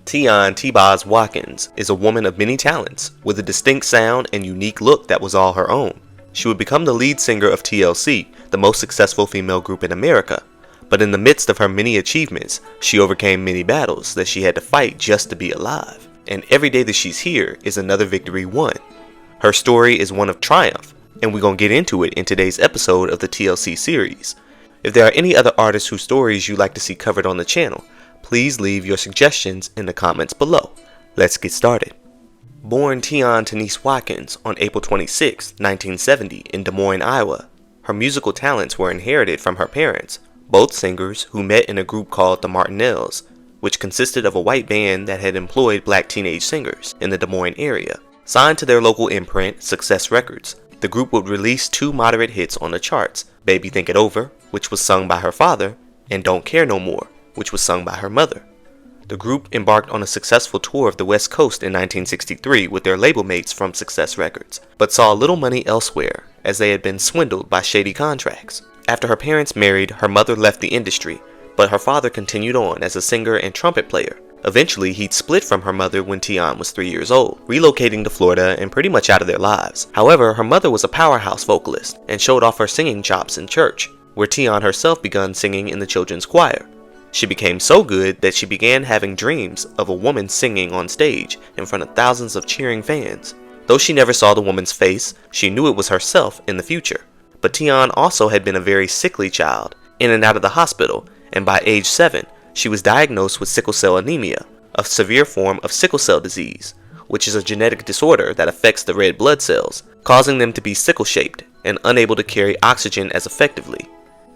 Tionne T-Boz Watkins is a woman of many talents, with a distinct sound and unique look that was all her own. She would become the lead singer of TLC, the most successful female group in America. But in the midst of her many achievements, she overcame many battles that she had to fight just to be alive. And every day that she's here is another victory won. Her story is one of triumph, and we're going to get into it in today's episode of the TLC series. If there are any other artists whose stories you'd like to see covered on the channel, please leave your suggestions in the comments below. Let's get started. Born Tionne Tenise Watkins on April 26, 1970 in Des Moines, Iowa, her musical talents were inherited from her parents, both singers who met in a group called the Martinells, which consisted of a white band that had employed black teenage singers in the Des Moines area. Signed to their local imprint, Success Records, the group would release two moderate hits on the charts, Baby Think It Over, which was sung by her father, and Don't Care No More, which was sung by her mother. The group embarked on a successful tour of the West Coast in 1963 with their label mates from Success Records, but saw little money elsewhere as they had been swindled by shady contracts. After her parents married, her mother left the industry, but her father continued on as a singer and trumpet player. Eventually, he'd split from her mother when Tionne was 3 years old, relocating to Florida and pretty much out of their lives. However, her mother was a powerhouse vocalist and showed off her singing chops in church, where Tionne herself began singing in the children's choir. She became so good that she began having dreams of a woman singing on stage in front of thousands of cheering fans. Though she never saw the woman's face, she knew it was herself in the future. But Tionne also had been a very sickly child, in and out of the hospital, and by age 7, she was diagnosed with sickle cell anemia, a severe form of sickle cell disease, which is a genetic disorder that affects the red blood cells, causing them to be sickle-shaped and unable to carry oxygen as effectively.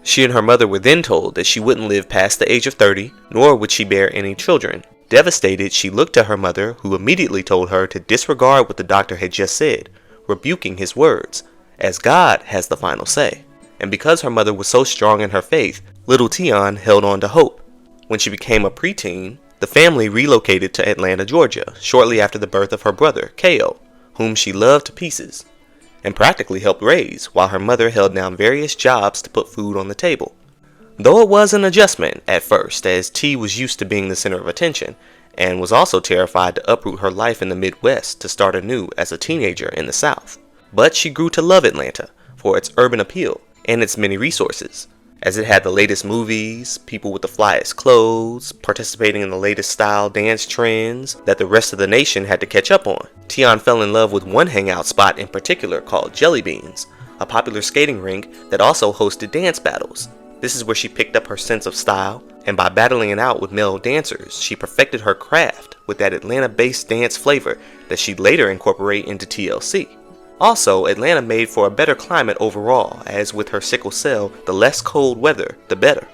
She and her mother were then told that she wouldn't live past the age of 30, nor would she bear any children. Devastated, she looked to her mother, who immediately told her to disregard what the doctor had just said, rebuking his words, as God has the final say. And because her mother was so strong in her faith, little Tionne held on to hope. When she became a preteen, the family relocated to Atlanta, Georgia, shortly after the birth of her brother, Ko, whom she loved to pieces, and practically helped raise, while her mother held down various jobs to put food on the table. Though it was an adjustment at first, as T was used to being the center of attention, and was also terrified to uproot her life in the Midwest to start anew as a teenager in the South. But she grew to love Atlanta for its urban appeal and its many resources, as it had the latest movies, people with the flyest clothes, participating in the latest style dance trends that the rest of the nation had to catch up on. Tionne fell in love with one hangout spot in particular called Jelly Beans, a popular skating rink that also hosted dance battles. This is where she picked up her sense of style, and by battling it out with male dancers, she perfected her craft with that Atlanta-based dance flavor that she'd later incorporate into TLC. Also, Atlanta made for a better climate overall, as with her sickle cell, the less cold weather, the better.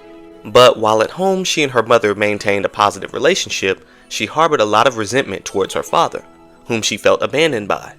But while at home she and her mother maintained a positive relationship, she harbored a lot of resentment towards her father, whom she felt abandoned by.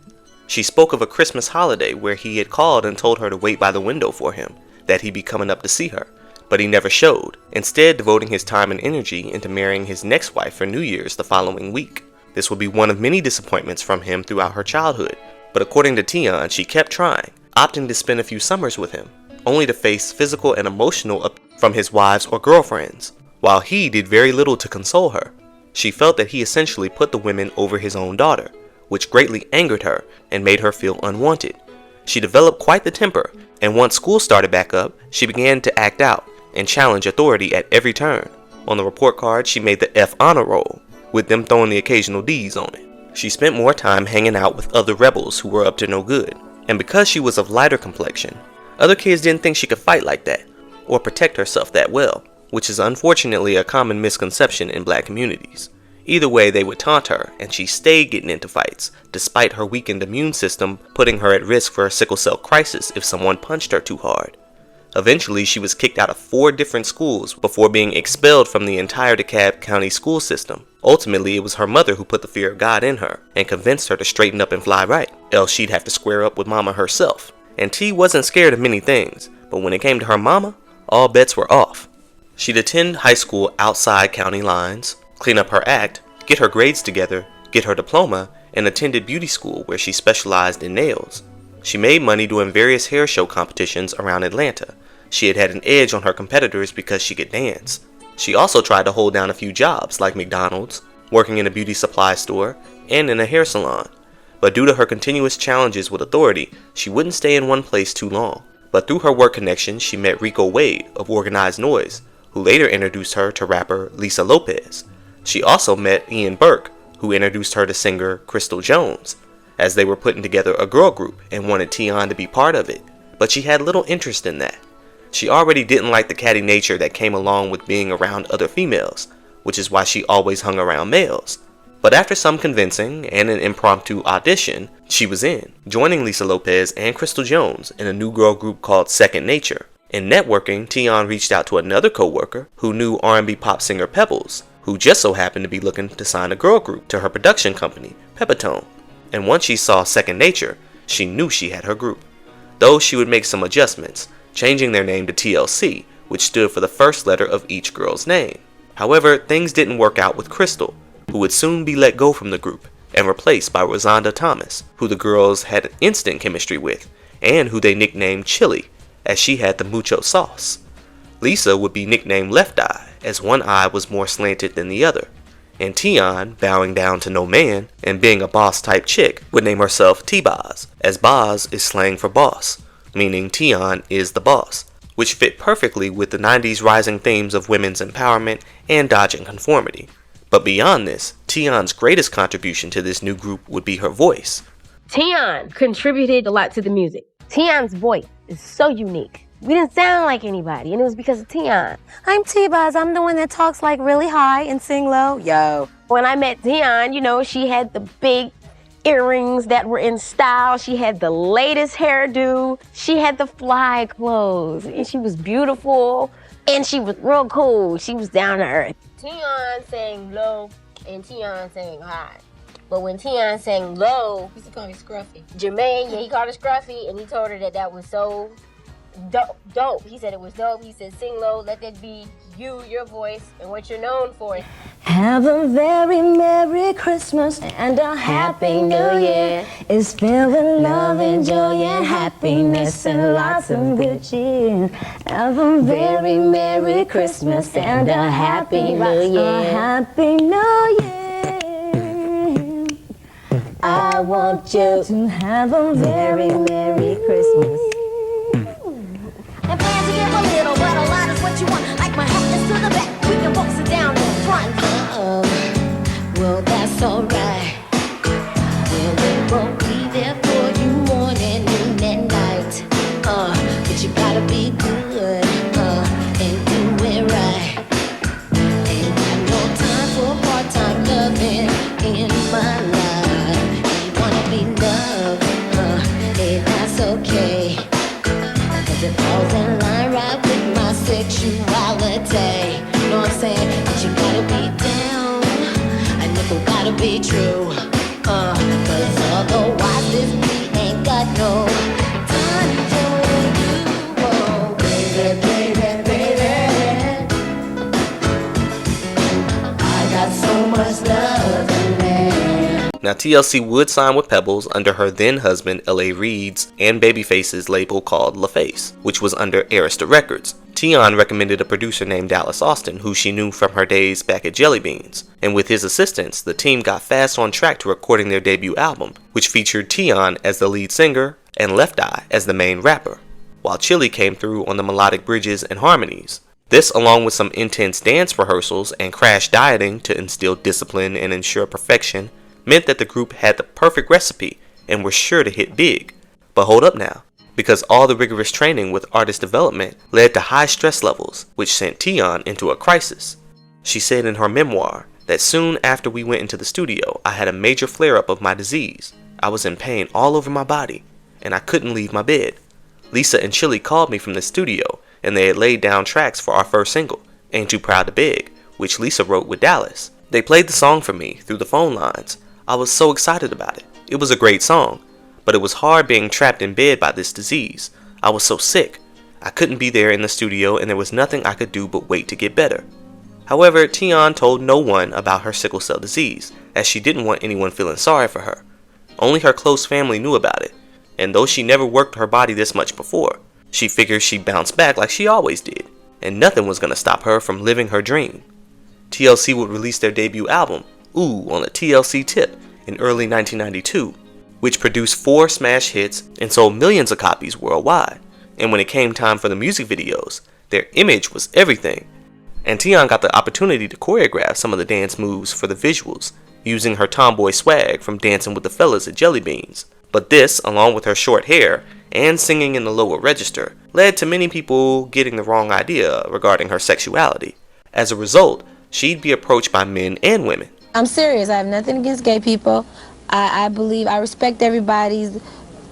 She spoke of a Christmas holiday where he had called and told her to wait by the window for him, that he'd be coming up to see her, but he never showed, instead devoting his time and energy into marrying his next wife for New Year's the following week. This would be one of many disappointments from him throughout her childhood. But according to Tionne, she kept trying, opting to spend a few summers with him, only to face physical and emotional from his wives or girlfriends, while he did very little to console her. She felt that he essentially put the women over his own daughter, which greatly angered her and made her feel unwanted. She developed quite the temper, and once school started back up, she began to act out and challenge authority at every turn. On the report card, she made the F honor roll, with them throwing the occasional D's on it. She spent more time hanging out with other rebels who were up to no good, and because she was of lighter complexion, other kids didn't think she could fight like that, or protect herself that well, which is unfortunately a common misconception in black communities. Either way, they would taunt her, and she stayed getting into fights, despite her weakened immune system putting her at risk for a sickle cell crisis if someone punched her too hard. Eventually, she was kicked out of 4 different schools before being expelled from the entire DeKalb County school system. Ultimately, it was her mother who put the fear of God in her and convinced her to straighten up and fly right, else she'd have to square up with mama herself. And T wasn't scared of many things, but when it came to her mama, all bets were off. She'd attend high school outside county lines, clean up her act, get her grades together, get her diploma, and attended beauty school where she specialized in nails. She made money doing various hair show competitions around Atlanta. She had an edge on her competitors because she could dance. She also tried to hold down a few jobs like McDonald's, working in a beauty supply store, and in a hair salon. But due to her continuous challenges with authority, she wouldn't stay in one place too long. But through her work connections, she met Rico Wade of Organized Noise, who later introduced her to rapper Lisa Lopez. She also met Ian Burke, who introduced her to singer Crystal Jones, as they were putting together a girl group and wanted Tionne to be part of it. But she had little interest in that. She already didn't like the catty nature that came along with being around other females, which is why she always hung around males. But after some convincing and an impromptu audition, she was in, joining Lisa Lopez and Crystal Jones in a new girl group called Second Nature. In networking, Tionne reached out to another co-worker who knew R&B pop singer Pebbles, who just so happened to be looking to sign a girl group to her production company, Pepitone. And once she saw Second Nature, she knew she had her group. Though she would make some adjustments, changing their name to TLC, which stood for the first letter of each girl's name. However, things didn't work out with Crystal, who would soon be let go from the group and replaced by Rosanda Thomas, who the girls had instant chemistry with, and who they nicknamed Chili, as she had the mucho sauce. Lisa would be nicknamed Left Eye, as one eye was more slanted than the other, and Tionne, bowing down to no man and being a boss type chick, would name herself T-Boz, as Boz is slang for boss, meaning Tionne is the boss, which fit perfectly with the 90s rising themes of women's empowerment and dodging conformity. But beyond this, Tionne's greatest contribution to this new group would be her voice. Tionne contributed a lot to the music. Tionne's voice is so unique. We didn't sound like anybody, and it was because of Tionne. I'm T-Boz. I'm the one that talks like really high and sing low. Yo. When I met Tionne, you know, she had the big earrings that were in style. She had the latest hairdo. She had the fly clothes, and she was beautiful, and she was real cool. She was down to earth. Tionne sang low, and Tionne sang high. But when Tionne sang low, he used to call me Scruffy. Jermaine, he called her Scruffy, and he told her that was so dope. He said it was dope. He said, sing low, let that be you, your voice, and what you're known for. Have a very Merry Christmas and a Happy New Year. It's filled with love and joy and happiness and lots of good cheer. Have a very Merry Christmas and a Happy New Year. A Happy New Year. I want you to have a very Merry Christmas. And plans to give a little, but a lot is what you want. Like my hat is to the back, we can box it down in front. Well, that's alright. Well, we won't be there for you morning, noon, and night. But you gotta be good, and do it right. Ain't got no time for part-time loving in my life. You wanna be loved, and that's okay. It falls in line right with my sexuality. You know what I'm saying? But you gotta be down, and it gotta be true. Cause otherwise this beat ain't got no time for you. Oh, baby, baby, baby, I got so much love in me. Now TLC would sign with Pebbles under her then husband L.A. Reid's and Babyface's label called LaFace, which was under Arista Records. Tionne recommended a producer named Dallas Austin, who she knew from her days back at Jelly Beans, and with his assistance, the team got fast on track to recording their debut album, which featured Tionne as the lead singer and Left Eye as the main rapper, while Chili came through on the melodic bridges and harmonies. This, along with some intense dance rehearsals and crash dieting to instill discipline and ensure perfection, meant that the group had the perfect recipe and were sure to hit big. But hold up now, because all the rigorous training with artist development led to high stress levels, which sent Tionne into a crisis. She said in her memoir that soon after we went into the studio, I had a major flare-up of my disease. I was in pain all over my body, and I couldn't leave my bed. Lisa and Chili called me from the studio, and they had laid down tracks for our first single, Ain't Too Proud to Beg, which Lisa wrote with Dallas. They played the song for me through the phone lines. I was so excited about it. It was a great song, but it was hard being trapped in bed by this disease. I was so sick. I couldn't be there in the studio, and there was nothing I could do but wait to get better. However, Tionne told no one about her sickle cell disease, as she didn't want anyone feeling sorry for her. Only her close family knew about it, and though she never worked her body this much before, she figured she'd bounce back like she always did, and nothing was going to stop her from living her dream. TLC would release their debut album, Ooh on a TLC tip in early 1992, which produced 4 smash hits and sold millions of copies worldwide. And when it came time for the music videos, their image was everything. And Tionne got the opportunity to choreograph some of the dance moves for the visuals, using her tomboy swag from Dancing with the Fellas at Jelly Beans. But this, along with her short hair and singing in the lower register, led to many people getting the wrong idea regarding her sexuality. As a result, she'd be approached by men and women. I'm serious. I have nothing against gay people. I respect everybody's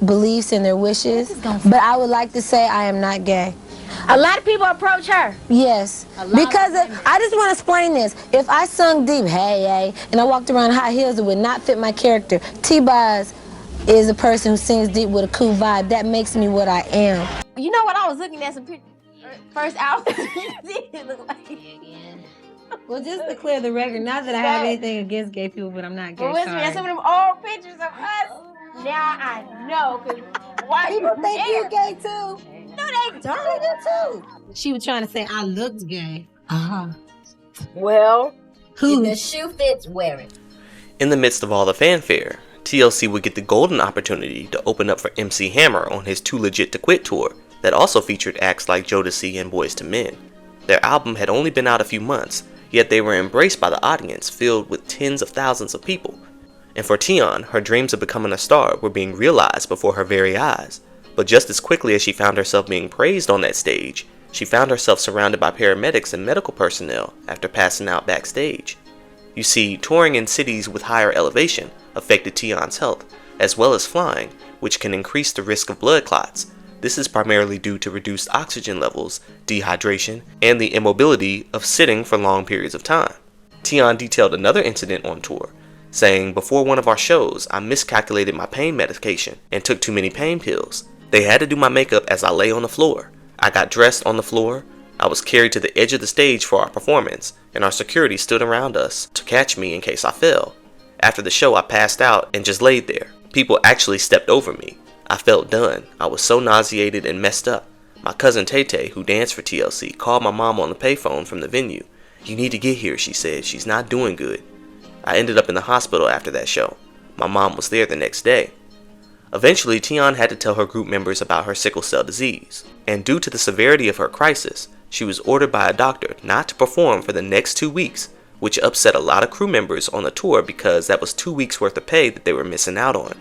beliefs and their wishes, but I would like to say I am not gay. A lot of people approach her. Yes, because I just want to explain this. If I sung deep, hey, hey, and I walked around high heels, it would not fit my character. T-Boz is a person who sings deep with a cool vibe. That makes me what I am. You know what? I was looking at some pictures. First outfit you did look like. Well, just to clear the record, not that I have anything against gay people, but I'm not gay. Well, listen, there's some of them old pictures of us. Now I know, because why People think you're gay too. No, they don't. They do too. She was trying to say I looked gay. Well, Who? If the shoe fits, wear it. In the midst of all the fanfare, TLC would get the golden opportunity to open up for MC Hammer on his Too Legit to Quit tour that also featured acts like Jodeci and Boyz II Men. Their album had only been out a few months, yet they were embraced by the audience filled with tens of thousands of people. And for Tionne, her dreams of becoming a star were being realized before her very eyes. But just as quickly as she found herself being praised on that stage, she found herself surrounded by paramedics and medical personnel after passing out backstage. You see, touring in cities with higher elevation affected Tionne's health, as well as flying, which can increase the risk of blood clots. This is primarily due to reduced oxygen levels, dehydration, and the immobility of sitting for long periods of time. Tionne detailed another incident on tour, saying, "Before one of our shows, I miscalculated my pain medication and took too many pain pills. They had to do my makeup as I lay on the floor. I got dressed on the floor. I was carried to the edge of the stage for our performance, and our security stood around us to catch me in case I fell. After the show, I passed out and just laid there. People actually stepped over me. I felt done. I was so nauseated and messed up. My cousin Tay-Tay, who danced for TLC, called my mom on the payphone from the venue. 'You need to get here,' she said. 'She's not doing good.' I ended up in the hospital after that show. My mom was there the next day." Eventually, Tionne had to tell her group members about her sickle cell disease, and due to the severity of her crisis, she was ordered by a doctor not to perform for the next 2 weeks, which upset a lot of crew members on the tour because that was 2 weeks worth of pay that they were missing out on.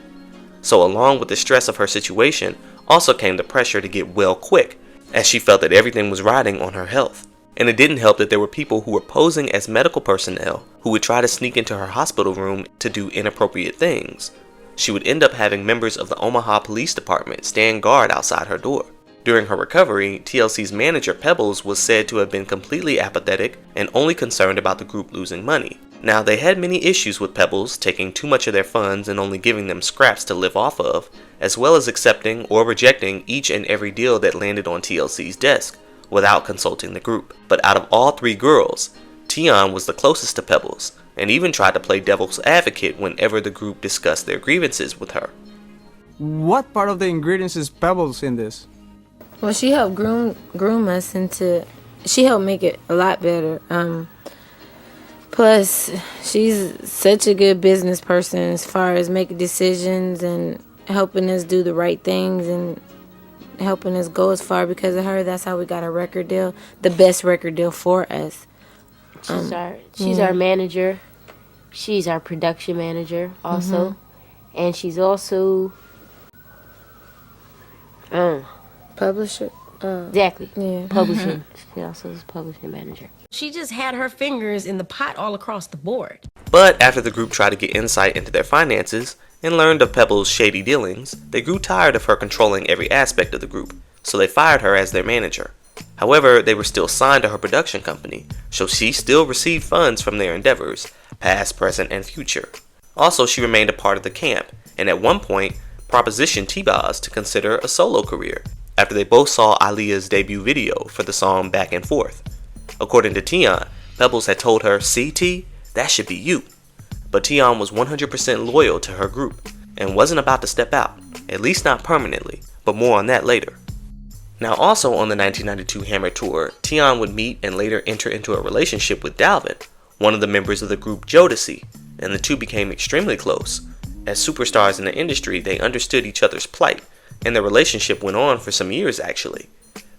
So along with the stress of her situation, also came the pressure to get well quick, as she felt that everything was riding on her health. And it didn't help that there were people who were posing as medical personnel who would try to sneak into her hospital room to do inappropriate things. She would end up having members of the Omaha Police Department stand guard outside her door. During her recovery, TLC's manager Pebbles was said to have been completely apathetic and only concerned about the group losing money. Now, they had many issues with Pebbles taking too much of their funds and only giving them scraps to live off of, as well as accepting or rejecting each and every deal that landed on TLC's desk without consulting the group. But out of all 3 girls, Tionne was the closest to Pebbles, and even tried to play devil's advocate whenever the group discussed their grievances with her. What part of the ingredients is Pebbles in this? Well, she helped groom us into. She helped make it a lot better. Plus, she's such a good business person as far as making decisions and helping us do the right things and helping us go as far. Because of her, that's how we got a record deal, the best record deal for us. She's our manager. She's our production manager also. And she's also Publisher. exactly. Yeah. Publishing. She also is publishing manager. She just had her fingers in the pot all across the board. But after the group tried to get insight into their finances and learned of Pebbles' shady dealings, they grew tired of her controlling every aspect of the group, so they fired her as their manager. However, they were still signed to her production company, so she still received funds from their endeavors, past, present, and future. Also, she remained a part of the camp, and at one point, propositioned T-Boz to consider a solo career, after they both saw Aaliyah's debut video for the song Back and Forth. According to Tionne, Pebbles had told her, "See, T, that should be you." But Tionne was 100% loyal to her group, and wasn't about to step out, at least not permanently, but more on that later. Now also on the 1992 Hammer tour, Tionne would meet and later enter into a relationship with Dalvin, one of the members of the group Jodeci, and the two became extremely close. As superstars in the industry, they understood each other's plight, and their relationship went on for some years actually.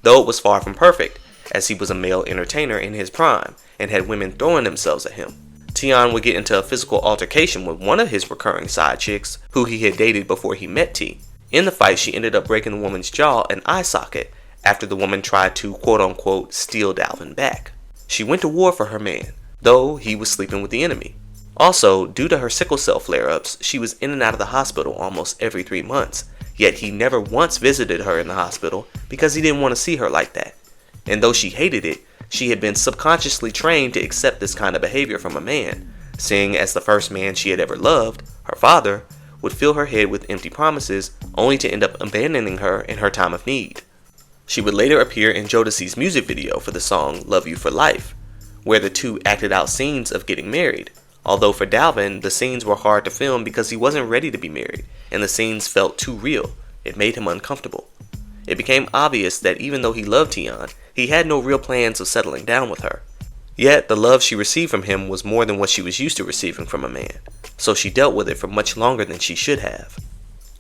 Though it was far from perfect, as he was a male entertainer in his prime and had women throwing themselves at him. Tionne would get into a physical altercation with one of his recurring side chicks, who he had dated before he met T. In the fight, she ended up breaking the woman's jaw and eye socket after the woman tried to quote-unquote steal Dalvin back. She went to war for her man, though he was sleeping with the enemy. Also, due to her sickle cell flare-ups, she was in and out of the hospital almost every 3 months, yet he never once visited her in the hospital because he didn't want to see her like that. And though she hated it, she had been subconsciously trained to accept this kind of behavior from a man, seeing as the first man she had ever loved, her father, would fill her head with empty promises only to end up abandoning her in her time of need. She would later appear in Jodeci's music video for the song Love You for Life, where the two acted out scenes of getting married, although for Dalvin, the scenes were hard to film because he wasn't ready to be married, and the scenes felt too real. It made him uncomfortable. It became obvious that even though he loved Tionne, he had no real plans of settling down with her. Yet, the love she received from him was more than what she was used to receiving from a man, so she dealt with it for much longer than she should have.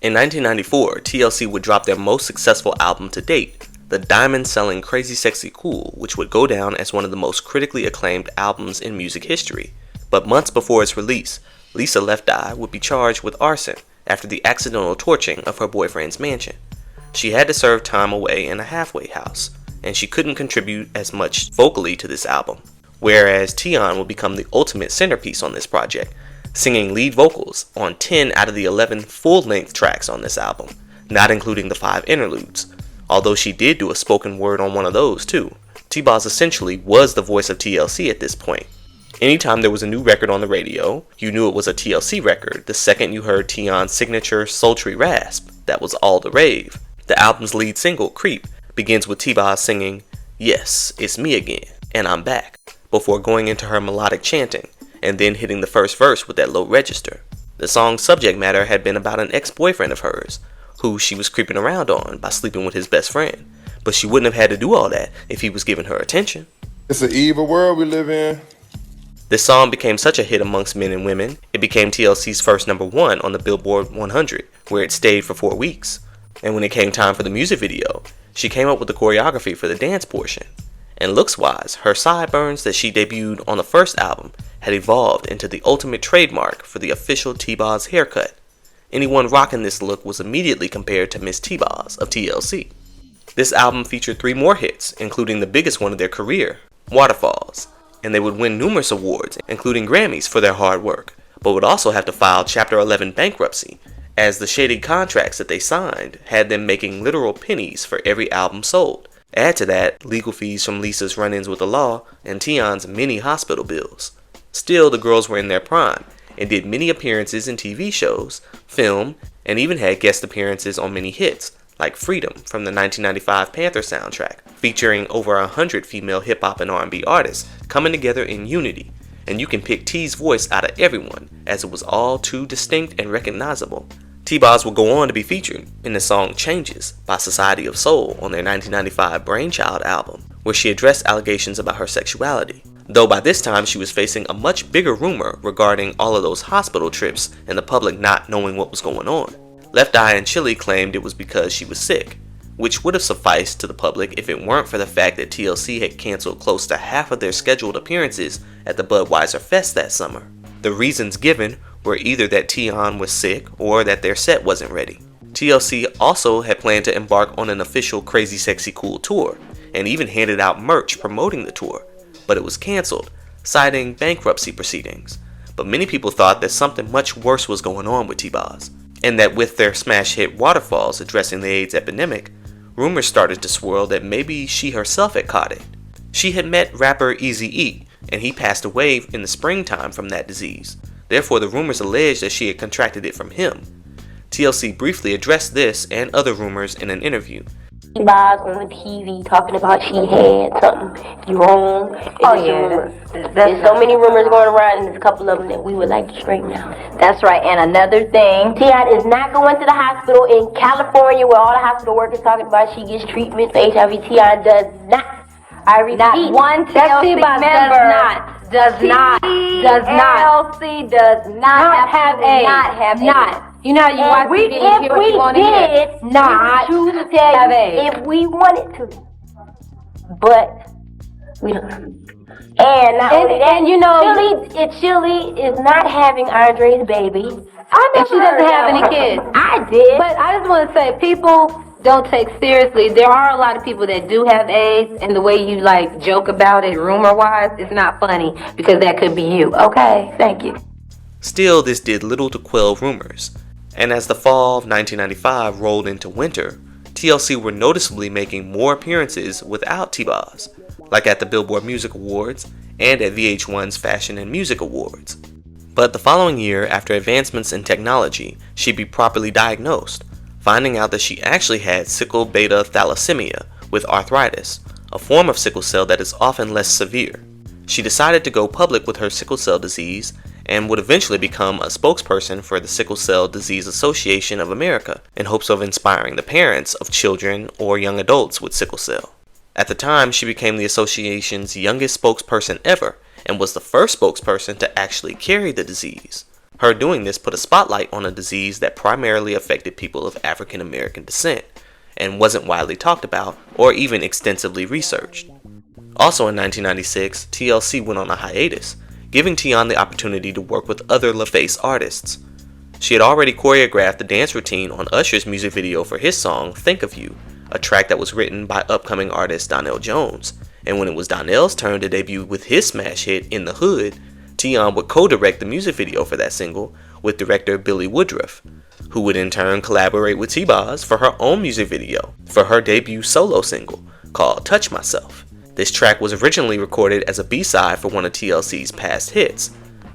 In 1994, TLC would drop their most successful album to date, the diamond-selling CrazySexyCool, which would go down as one of the most critically acclaimed albums in music history. But months before its release, Lisa Left Eye would be charged with arson after the accidental torching of her boyfriend's mansion. She had to serve time away in a halfway house, and she couldn't contribute as much vocally to this album, whereas Tionne would become the ultimate centerpiece on this project, singing lead vocals on 10 out of the 11 full-length tracks on this album, not including the 5 interludes, although she did do a spoken word on one of those too. T-Boz essentially was the voice of TLC at this point. Anytime there was a new record on the radio, you knew it was a TLC record the second you heard Tionne's signature sultry rasp. That was all the rave. The album's lead single, Creep, begins with T-Boz singing, "Yes, it's me again, and I'm back," before going into her melodic chanting, and then hitting the first verse with that low register. The song's subject matter had been about an ex-boyfriend of hers, who she was creeping around on by sleeping with his best friend, but she wouldn't have had to do all that if he was giving her attention. It's an evil world we live in. This song became such a hit amongst men and women, it became TLC's first #1 on the Billboard 100, where it stayed for 4 weeks. And when it came time for the music video, she came up with the choreography for the dance portion. And looks-wise, her sideburns that she debuted on the first album had evolved into the ultimate trademark for the official T-Boz haircut. Anyone rocking this look was immediately compared to Miss T-Boz of TLC. This album featured 3 more hits, including the biggest one of their career, Waterfalls, and they would win numerous awards, including Grammys, for their hard work, but would also have to file Chapter 11 bankruptcy, as the shady contracts that they signed had them making literal pennies for every album sold. Add to that legal fees from Lisa's run-ins with the law and Tionne's many hospital bills. Still, the girls were in their prime and did many appearances in TV shows, film, and even had guest appearances on many hits, like Freedom from the 1995 Panther soundtrack, featuring over 100 female hip-hop and R&B artists coming together in unity, and you can pick T's voice out of everyone, as it was all too distinct and recognizable. T-Boz would go on to be featured in the song Changes by Society of Soul on their 1995 Brainchild album, where she addressed allegations about her sexuality, though by this time she was facing a much bigger rumor regarding all of those hospital trips and the public not knowing what was going on. Left Eye and Chili claimed it was because she was sick, which would have sufficed to the public if it weren't for the fact that TLC had canceled close to half of their scheduled appearances at the Budweiser Fest that summer. The reasons given were either that Tionne was sick or that their set wasn't ready. TLC also had planned to embark on an official CrazySexyCool tour, and even handed out merch promoting the tour, but it was canceled, citing bankruptcy proceedings. But many people thought that something much worse was going on with T-Boz, and that with their smash hit Waterfalls addressing the AIDS epidemic, rumors started to swirl that maybe she herself had caught it. She had met rapper Eazy-E, and he passed away in the springtime from that disease. Therefore, the rumors alleged that she had contracted it from him. TLC briefly addressed this and other rumors in an interview. T-Boz on TV talking about she had something wrong. There's so many rumors going around, and there's a couple of them that we would like to straighten out. That's right, and another thing, Tionne is not going to the hospital in California where all the hospital workers talking about she gets treatment for HIV. Tionne does not. I repeat, not one TLC member does not TLC does not have AIDS. You know how you watch TV and you hear what you want to hear. Not choose to tell you if we wanted to, but we don't. And not only that, and you know, Chili is not having Andre's baby. And she doesn't have any kids. I did. But I just want to say, people don't take seriously. There are a lot of people that do have AIDS, and the way you like joke about it, rumor-wise, it's not funny because that could be you. Okay, thank you. Still, this did little to quell rumors, and as the fall of 1995 rolled into winter, TLC were noticeably making more appearances without T-Boz, like at the Billboard Music Awards and at VH1's Fashion and Music Awards. But the following year, after advancements in technology, she'd be properly diagnosed, finding out that she actually had sickle beta thalassemia with arthritis, a form of sickle cell that is often less severe. She decided to go public with her sickle cell disease and would eventually become a spokesperson for the Sickle Cell Disease Association of America in hopes of inspiring the parents of children or young adults with sickle cell. At the time, she became the association's youngest spokesperson ever and was the first spokesperson to actually carry the disease. Her doing this put a spotlight on a disease that primarily affected people of African American descent and wasn't widely talked about or even extensively researched. Also in 1996, TLC went on a hiatus, giving Tionne the opportunity to work with other LaFace artists. She had already choreographed the dance routine on Usher's music video for his song Think of You, a track that was written by upcoming artist Donell Jones, and when it was Donnell's turn to debut with his smash hit In the Hood, Tionne would co-direct the music video for that single with director Billy Woodruff, who would in turn collaborate with T-Boz for her own music video for her debut solo single called Touch Myself. This track was originally recorded as a B-side for one of TLC's past hits,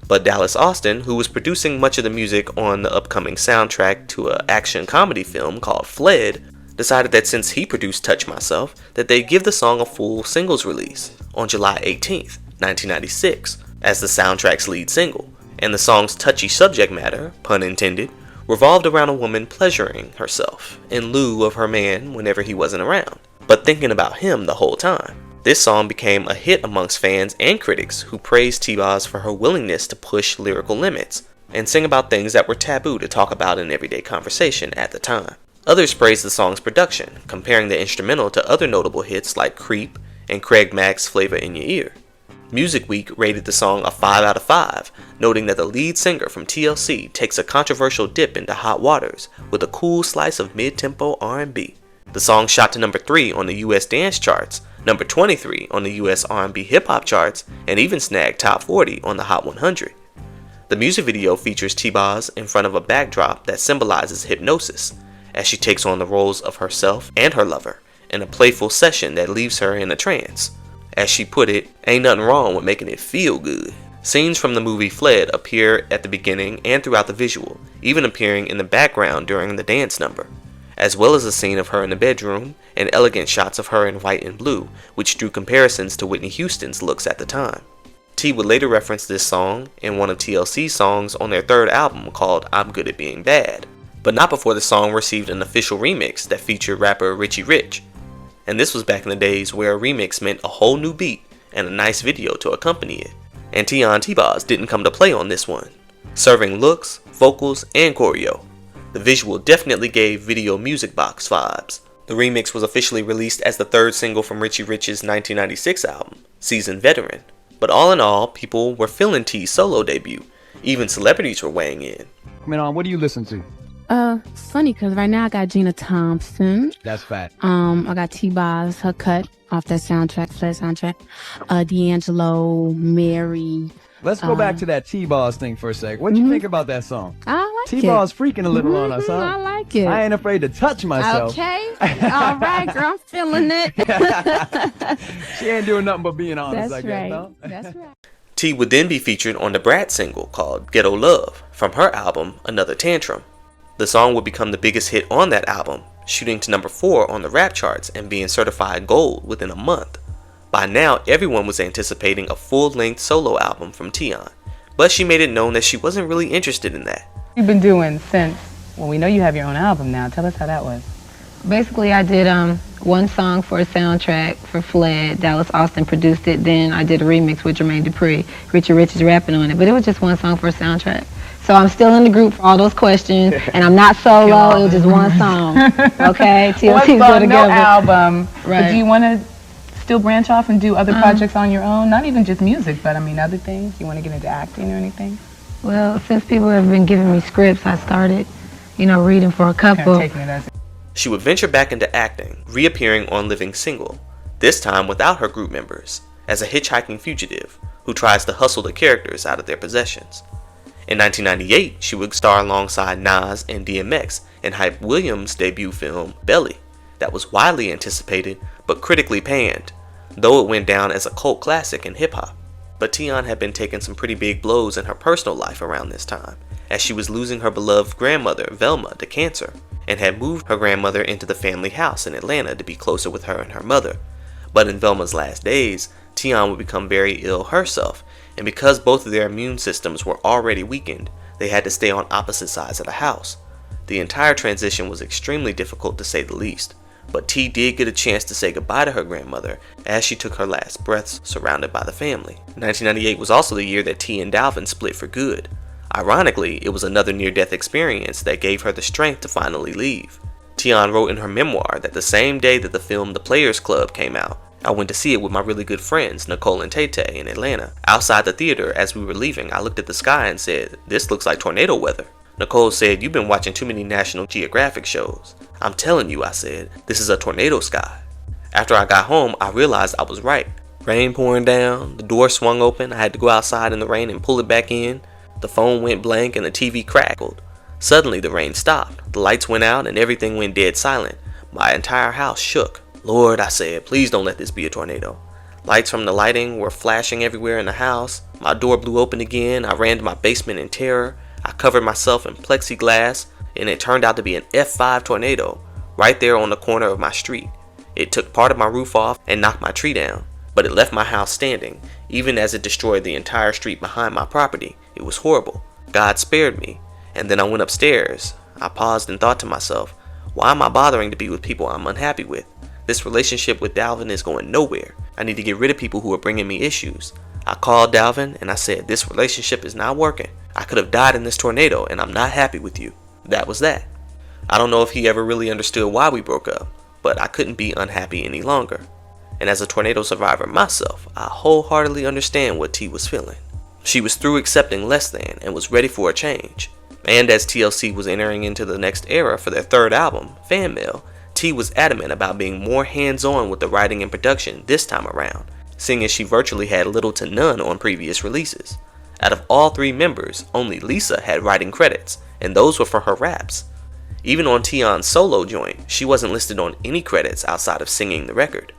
but Dallas Austin, who was producing much of the music on the upcoming soundtrack to an action comedy film called Fled, decided that since he produced Touch Myself, that they'd give the song a full singles release on July 18th, 1996, as the soundtrack's lead single, and the song's touchy subject matter, pun intended, revolved around a woman pleasuring herself in lieu of her man whenever he wasn't around, but thinking about him the whole time. This song became a hit amongst fans and critics who praised T-Boz for her willingness to push lyrical limits and sing about things that were taboo to talk about in everyday conversation at the time. Others praised the song's production, comparing the instrumental to other notable hits like Creep and Craig Mack's Flavor in Your Ear. Music Week rated the song a 5 out of 5, noting that the lead singer from TLC takes a controversial dip into hot waters with a cool slice of mid-tempo R&B. The song shot to number 3 on the US dance charts, number 23 on the US R&B hip-hop charts, and even snagged top 40 on the Hot 100. The music video features T-Boz in front of a backdrop that symbolizes hypnosis, as she takes on the roles of herself and her lover in a playful session that leaves her in a trance. As she put it, ain't nothing wrong with making it feel good. Scenes from the movie Fled appear at the beginning and throughout the visual, even appearing in the background during the dance number, as well as a scene of her in the bedroom and elegant shots of her in white and blue, which drew comparisons to Whitney Houston's looks at the time. T would later reference this song in one of TLC's songs on their third album called I'm Good at Being Bad, but not before the song received an official remix that featured rapper Richie Rich. And this was back in the days where a remix meant a whole new beat and a nice video to accompany it. And Tionne T-Boz didn't come to play on this one, serving looks, vocals, and choreo. The visual definitely gave Video Music Box vibes. The remix was officially released as the third single from Richie Rich's 1996 album, Seasoned Veteran. But all in all, people were feeling T's solo debut. Even celebrities were weighing in. What do you listen to? It's funny because right now I got Gina Thompson. That's fat. I got T-Boz, her cut off that soundtrack, Fled soundtrack. D'Angelo, Mary. Let's go back to that T-Boz thing for a sec. What'd you think about that song? I like it. T-Boz freaking a little on us, huh? I like it. I ain't afraid to touch myself. Okay. All right, girl. I'm feeling it. She ain't doing nothing but being honest, That's I guess, right. huh? That's right. T would then be featured on the Brat single called Ghetto Love from her album Another Tantrum. The song would become the biggest hit on that album, shooting to number 4 on the rap charts and being certified gold within a month. By now, everyone was anticipating a full-length solo album from Tionne, but she made it known that she wasn't really interested in that. You've been doing since, well, we know you have your own album now. Tell us how that was. Basically, I did one song for a soundtrack for Fled. Dallas Austin produced it. Then I did a remix with Jermaine Dupri. Richard Rich is rapping on it, but it was just one song for a soundtrack. So I'm still in the group for all those questions, and I'm not solo. It was just one song. Okay, TLC's go together. No album. Right. But do you want to still branch off and do other projects on your own? Not even just music, but I mean other things. You want to get into acting or anything? Well, since people have been giving me scripts, I started, reading for a couple. Taking it as She would venture back into acting, reappearing on Living Single, this time without her group members, as a hitchhiking fugitive who tries to hustle the characters out of their possessions. In 1998, she would star alongside Nas and DMX in Hype Williams' debut film, Belly, that was widely anticipated but critically panned, though it went down as a cult classic in hip-hop. But Tionne had been taking some pretty big blows in her personal life around this time, as she was losing her beloved grandmother, Velma, to cancer, and had moved her grandmother into the family house in Atlanta to be closer with her and her mother. But in Velma's last days, Tionne would become very ill herself, and because both of their immune systems were already weakened, they had to stay on opposite sides of the house. The entire transition was extremely difficult to say the least, but T did get a chance to say goodbye to her grandmother as she took her last breaths surrounded by the family. 1998 was also the year that T and Dalvin split for good. Ironically, it was another near-death experience that gave her the strength to finally leave. Tionne wrote in her memoir that the same day that the film The Players Club came out, I went to see it with my really good friends, Nicole and Tay Tay, in Atlanta. Outside the theater, as we were leaving, I looked at the sky and said, "This looks like tornado weather." Nicole said, "You've been watching too many National Geographic shows." "I'm telling you," I said, "this is a tornado sky." After I got home, I realized I was right. Rain pouring down, the door swung open, I had to go outside in the rain and pull it back in. The phone went blank and the TV crackled. Suddenly the rain stopped, the lights went out and everything went dead silent. My entire house shook. "Lord," I said, "please don't let this be a tornado." Lights from the lighting were flashing everywhere in the house. My door blew open again. I ran to my basement in terror. I covered myself in plexiglass, and it turned out to be an F5 tornado right there on the corner of my street. It took part of my roof off and knocked my tree down, but it left my house standing, even as it destroyed the entire street behind my property. It was horrible. God spared me. And then I went upstairs. I paused and thought to myself, why am I bothering to be with people I'm unhappy with? This relationship with Dalvin is going nowhere. I need to get rid of people who are bringing me issues. I called Dalvin and I said, this relationship is not working. I could have died in this tornado and I'm not happy with you. That was that. I don't know if he ever really understood why we broke up, but I couldn't be unhappy any longer. And as a tornado survivor myself, I wholeheartedly understand what T was feeling. She was through accepting less than and was ready for a change. And as TLC was entering into the next era for their third album, Fan Mail, T was adamant about being more hands-on with the writing and production this time around, seeing as she virtually had little to none on previous releases. Out of all three members, only Lisa had writing credits, and those were for her raps. Even on Tionne's solo joint, she wasn't listed on any credits outside of singing the record.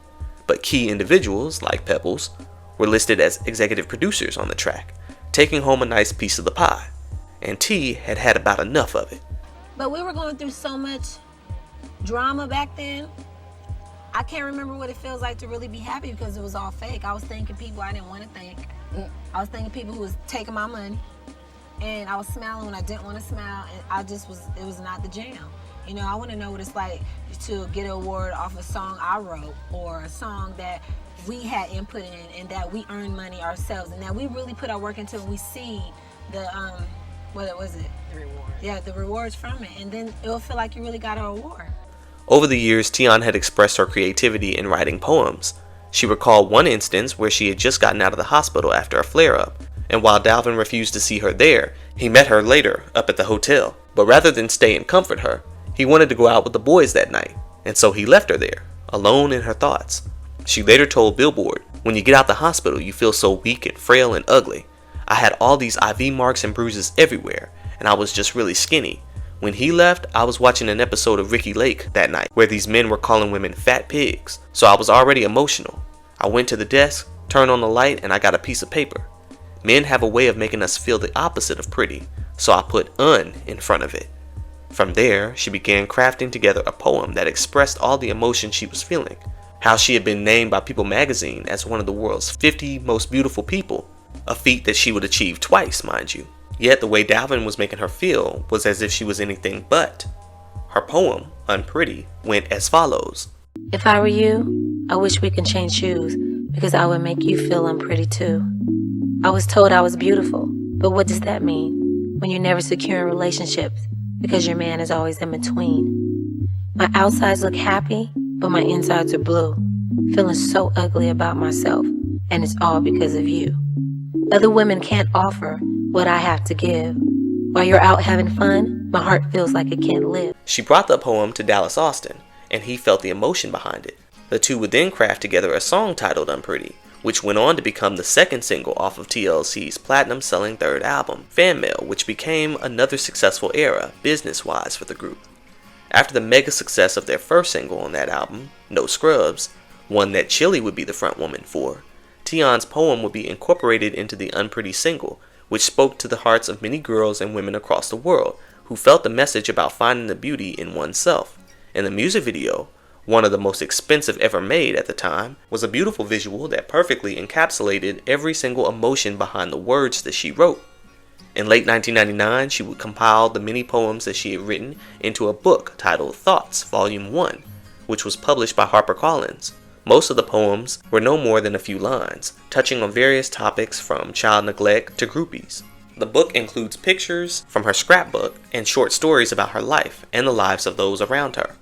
But key individuals, like Pebbles, were listed as executive producers on the track, taking home a nice piece of the pie. And T had had about enough of it. But we were going through so much drama back then. I can't remember what it feels like to really be happy because it was all fake. I was thanking people I didn't want to thank. I was thanking people who was taking my money. And I was smiling when I didn't want to smile. And it was not the jam. You know, I want to know what it's like to get an award off a song I wrote or a song that we had input in and that we earned money ourselves and that we really put our work into and we see the, what was it? The reward. Yeah, the rewards from it. And then it'll feel like you really got an award. Over the years, Tionne had expressed her creativity in writing poems. She recalled one instance where she had just gotten out of the hospital after a flare-up, and while Dalvin refused to see her there, he met her later up at the hotel. But rather than stay and comfort her, he wanted to go out with the boys that night, and so he left her there, alone in her thoughts. She later told Billboard, "When you get out the hospital, you feel so weak and frail and ugly. I had all these IV marks and bruises everywhere, and I was just really skinny. When he left, I was watching an episode of Ricky Lake that night where these men were calling women fat pigs, so I was already emotional. I went to the desk, turned on the light, and I got a piece of paper. Men have a way of making us feel the opposite of pretty, so I put "un" in front of it. From there, she began crafting together a poem that expressed all the emotion she was feeling. How she had been named by People magazine as one of the world's 50 most beautiful people, a feat that she would achieve twice, mind you. Yet the way Dalvin was making her feel was as if she was anything but. Her poem, Unpretty, went as follows. If I were you, I wish we could change shoes because I would make you feel unpretty too. I was told I was beautiful, but what does that mean when you're never secure in relationships because your man is always in between? My outsides look happy, but my insides are blue, feeling so ugly about myself, and it's all because of you. Other women can't offer what I have to give. While you're out having fun, my heart feels like it can't live. She brought the poem to Dallas Austin, and he felt the emotion behind it. The two would then craft together a song titled Unpretty, which went on to become the second single off of TLC's platinum-selling third album, Fan Mail, which became another successful era, business-wise, for the group. After the mega success of their first single on that album, No Scrubs, one that Chili would be the front woman for, Tionne's poem would be incorporated into the Unpretty single, which spoke to the hearts of many girls and women across the world who felt the message about finding the beauty in oneself. In the music video, one of the most expensive ever made at the time, was a beautiful visual that perfectly encapsulated every single emotion behind the words that she wrote. In late 1999, she would compile the many poems that she had written into a book titled Thoughts, Volume 1, which was published by HarperCollins. Most of the poems were no more than a few lines, touching on various topics from child neglect to groupies. The book includes pictures from her scrapbook and short stories about her life and the lives of those around her.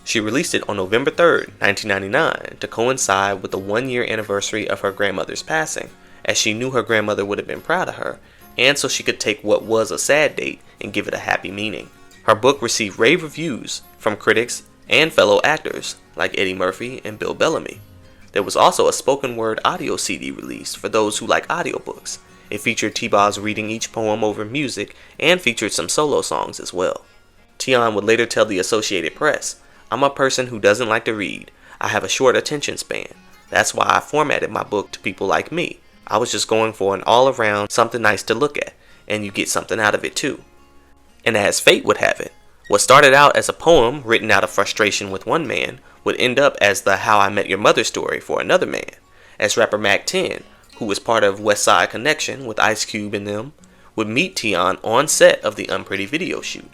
She released it on November 3rd, 1999, to coincide with the 1-year anniversary of her grandmother's passing, as she knew her grandmother would have been proud of her, and so she could take what was a sad date and give it a happy meaning. Her book received rave reviews from critics and fellow actors like Eddie Murphy and Bill Bellamy. There was also a spoken word audio CD released for those who like audiobooks. It featured T-Boz reading each poem over music and featured some solo songs as well. Tionne would later tell the Associated Press, "I'm a person who doesn't like to read. I have a short attention span. That's why I formatted my book to people like me. I was just going for an all-around something nice to look at, and you get something out of it too." And as fate would have it, what started out as a poem written out of frustration with one man would end up as the How I Met Your Mother story for another man, as rapper Mac 10, who was part of West Side Connection with Ice Cube and them, would meet Tionne on set of the Unpretty video shoot,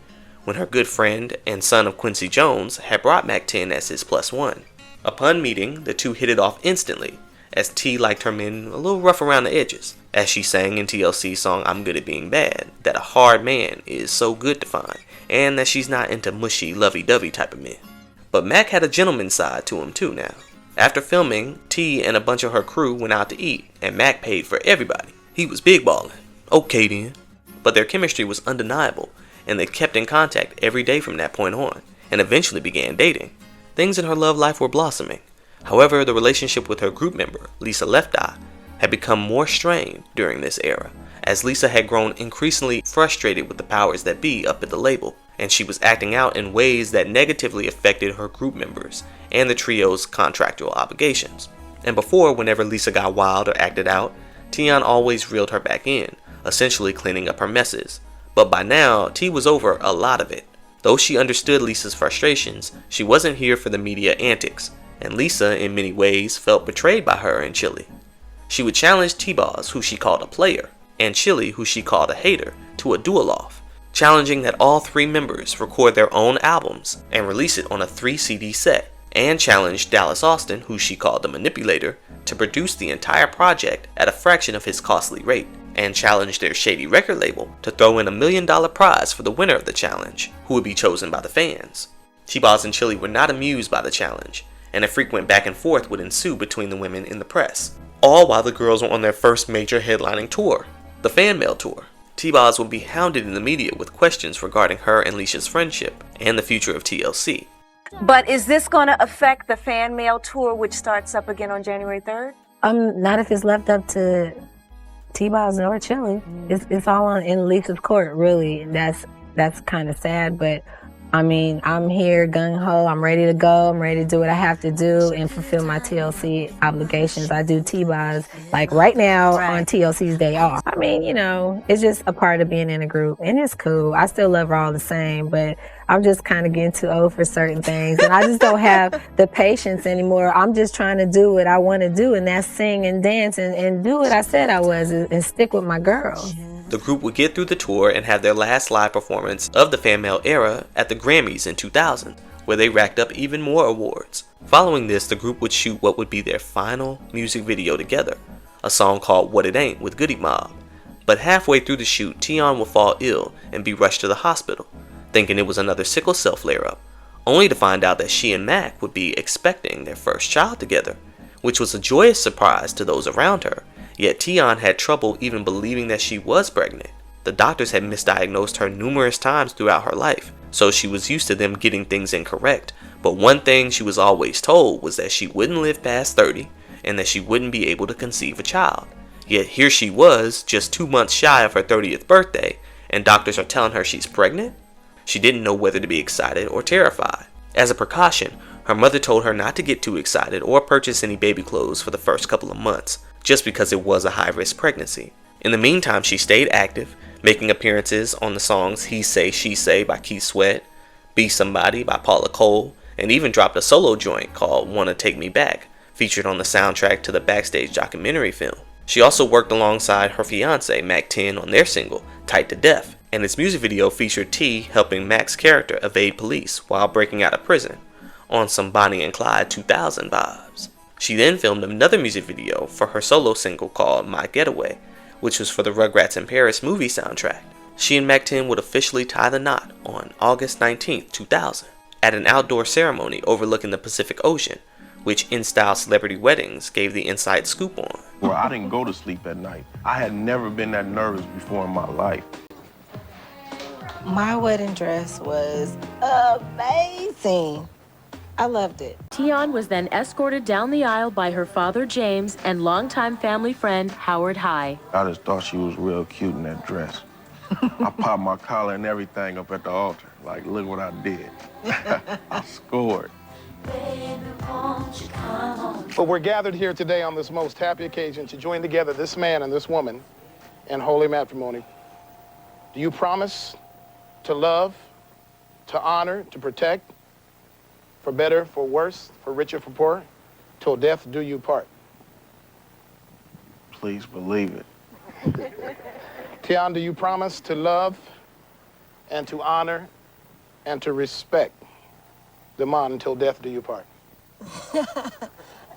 when her good friend and son of Quincy Jones had brought Mac 10 as his +1. Upon meeting, the two hit it off instantly, as T liked her men a little rough around the edges, as she sang in TLC's song I'm Good at Being Bad, that a hard man is so good to find, and that she's not into mushy, lovey-dovey type of men. But Mac had a gentleman's side to him too now. After filming, T and a bunch of her crew went out to eat, and Mac paid for everybody. He was big ballin'. Okay then. But their chemistry was undeniable, and they kept in contact every day from that point on, and eventually began dating. Things in her love life were blossoming. However, the relationship with her group member, Lisa Left Eye, had become more strained during this era, as Lisa had grown increasingly frustrated with the powers that be up at the label, and she was acting out in ways that negatively affected her group members and the trio's contractual obligations. And before, whenever Lisa got wild or acted out, Tionne always reeled her back in, essentially cleaning up her messes. But by now, T was over a lot of it. Though she understood Lisa's frustrations, she wasn't here for the media antics, and Lisa, in many ways, felt betrayed by her and Chili. She would challenge T-Boz, who she called a player, and Chili, who she called a hater, to a duel-off, challenging that all three members record their own albums and release it on a 3-CD set, and challenged Dallas Austin, who she called the manipulator, to produce the entire project at a fraction of his costly rate, and challenged their Shady record label to throw in $1 million prize for the winner of the challenge, who would be chosen by the fans. T-Boz and Chili were not amused by the challenge, and a frequent back and forth would ensue between the women in the press, all while the girls were on their first major headlining tour, the Fan Mail Tour. T-Boz would be hounded in the media with questions regarding her and Leisha's friendship and the future of TLC. But is this going to affect the Fan Mail Tour, which starts up again on January 3rd? Not if it's left up to T-Boz or Chili. It's all in Lisa's court, really. That's kind of sad, but I mean, I'm here gung-ho, I'm ready to go, I'm ready to do what I have to do and fulfill my TLC obligations. I do T-Boz, like right now on TLC's day off. I mean, you know, it's just a part of being in a group, and it's cool. I still love her all the same, but I'm just kind of getting too old for certain things, and I just don't have the patience anymore. I'm just trying to do what I want to do, and that's sing and dance and do what I said I was and stick with my girls. The group would get through the tour and have their last live performance of the fan mail era at the Grammys in 2000, where they racked up even more awards. Following this, the group would shoot what would be their final music video together, a song called What It Ain't with Goody Mob. But halfway through the shoot, Tionne would fall ill and be rushed to the hospital, thinking it was another sickle cell flare-up, only to find out that she and Mac would be expecting their first child together, which was a joyous surprise to those around her. Yet Tionne had trouble even believing that she was pregnant. The doctors had misdiagnosed her numerous times throughout her life, so she was used to them getting things incorrect. But one thing she was always told was that she wouldn't live past 30 and that she wouldn't be able to conceive a child. Yet here she was, just 2 months shy of her 30th birthday, and doctors are telling her she's pregnant? She didn't know whether to be excited or terrified. As a precaution, her mother told her not to get too excited or purchase any baby clothes for the first couple of months, just because it was a high-risk pregnancy. In the meantime, she stayed active, making appearances on the songs He Say, She Say by Keith Sweat, Be Somebody by Paula Cole, and even dropped a solo joint called Wanna Take Me Back, featured on the soundtrack to the Backstage documentary film. She also worked alongside her fiancé, Mac 10, on their single, Tight to Death, and its music video featured T helping Mac's character evade police while breaking out of prison, on some Bonnie and Clyde 2000 vibes. She then filmed another music video for her solo single called My Getaway, which was for the Rugrats in Paris movie soundtrack. She and Mac 10 would officially tie the knot on August 19, 2000, at an outdoor ceremony overlooking the Pacific Ocean, which In-Style Celebrity Weddings gave the inside scoop on. Well, I didn't go to sleep at night. I had never been that nervous before in my life. My wedding dress was amazing. I loved it. Tionne was then escorted down the aisle by her father, James, and longtime family friend, Howard High. I just thought she was real cute in that dress. I popped my collar and everything up at the altar. Like, look what I did. I scored. But we're gathered here today on this most happy occasion to join together this man and this woman in holy matrimony. Do you promise to love, to honor, to protect, for better, for worse, for richer, for poorer, till death do you part? Please believe it. Tionne, do you promise to love and to honor and to respect the man until death do you part?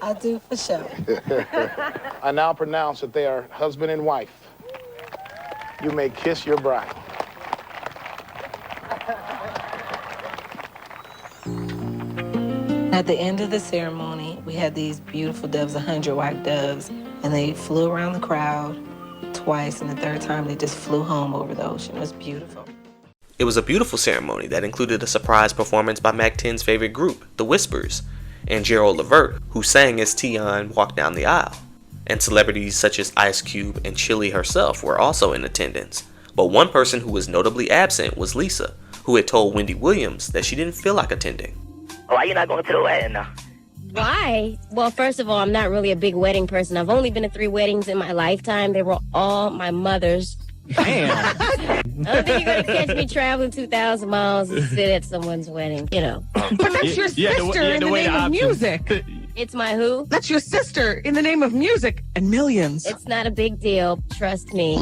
I do for sure. I now pronounce that they are husband and wife. You may kiss your bride. At the end of the ceremony, we had these beautiful doves, 100 white doves, and they flew around the crowd twice, and the third time they just flew home over the ocean. It was beautiful. It was a beautiful ceremony that included a surprise performance by Mac 10's favorite group, The Whispers, and Gerald Levert, who sang as Tionne walked down the aisle. And celebrities such as Ice Cube and Chili herself were also in attendance. But one person who was notably absent was Lisa, who had told Wendy Williams that she didn't feel like attending. Why you not going to the wedding now? Why? Well, first of all, I'm not really a big wedding person. I've only been to 3 weddings in my lifetime. They were all my mother's. Damn. I don't think you're going to catch me traveling 2,000 miles to sit at someone's wedding, you know. But that's your sister in the name of music. It's my who? That's your sister in the name of music and millions. It's not a big deal. Trust me.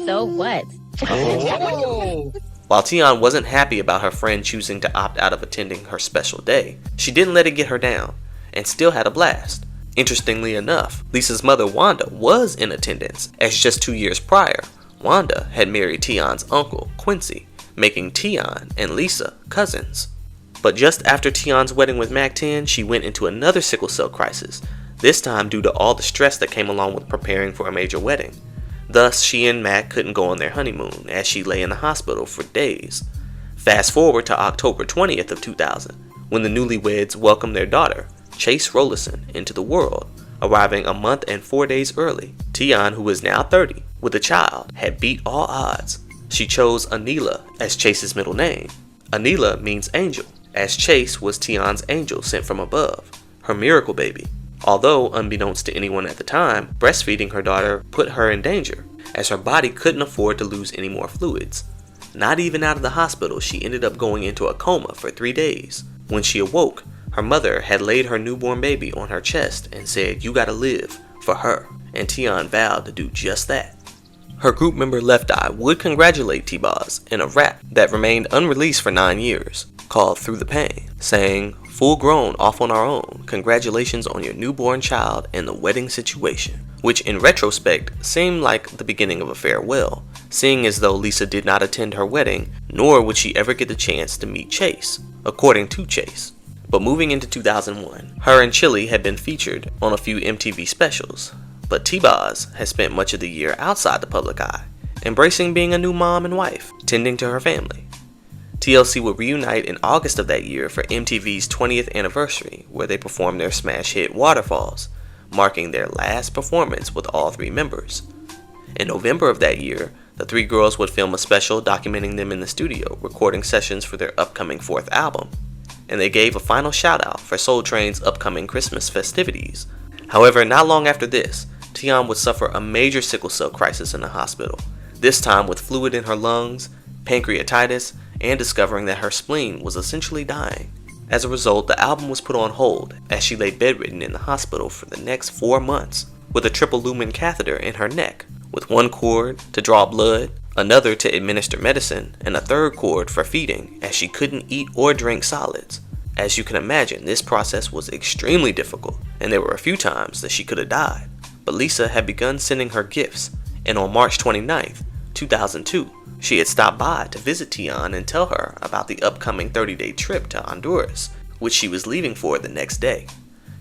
So what? Oh. While Tionne wasn't happy about her friend choosing to opt out of attending her special day, she didn't let it get her down, and still had a blast. Interestingly enough, Lisa's mother Wanda was in attendance, as just 2 years prior, Wanda had married Tionne's uncle, Quincy, making Tionne and Lisa cousins. But just after Tionne's wedding with Mac 10, she went into another sickle cell crisis, this time due to all the stress that came along with preparing for a major wedding. Thus, she and Mac couldn't go on their honeymoon, as she lay in the hospital for days. Fast forward to October 20th of 2000, when the newlyweds welcomed their daughter, Chase Rollison, into the world, arriving a month and 4 days early. Tionne, who is now 30, with a child, had beat all odds. She chose Anila as Chase's middle name. Anila means angel, as Chase was Tionne's angel sent from above, her miracle baby. Although, unbeknownst to anyone at the time, breastfeeding her daughter put her in danger, as her body couldn't afford to lose any more fluids. Not even out of the hospital, she ended up going into a coma for 3 days. When she awoke, her mother had laid her newborn baby on her chest and said, "You gotta live for her," and Tionne vowed to do just that. Her group member Left Eye would congratulate T-Boz in a rap that remained unreleased for 9 years, called Through the Pain, saying, "Full grown, off on our own, congratulations on your newborn child and the wedding situation," which in retrospect seemed like the beginning of a farewell, seeing as though Lisa did not attend her wedding, nor would she ever get the chance to meet Chase, according to Chase. But moving into 2001, her and Chili had been featured on a few MTV specials, but T-Boz has spent much of the year outside the public eye, embracing being a new mom and wife, tending to her family. TLC would reunite in August of that year for MTV's 20th anniversary, where they performed their smash hit Waterfalls, marking their last performance with all 3 members. In November of that year, the 3 girls would film a special documenting them in the studio, recording sessions for their upcoming 4th album, and they gave a final shout out for Soul Train's upcoming Christmas festivities. However, not long after this, Tionne would suffer a major sickle cell crisis in the hospital, this time with fluid in her lungs, pancreatitis, and discovering that her spleen was essentially dying. As a result, the album was put on hold as she lay bedridden in the hospital for the next 4 months, with a triple lumen catheter in her neck, with 1 cord to draw blood, another to administer medicine, and a 3rd cord for feeding, as she couldn't eat or drink solids. As you can imagine, this process was extremely difficult, and there were a few times that she could have died. But Lisa had begun sending her gifts, and on March 29th, 2002, she had stopped by to visit Tionne and tell her about the upcoming 30-day trip to Honduras, which she was leaving for the next day.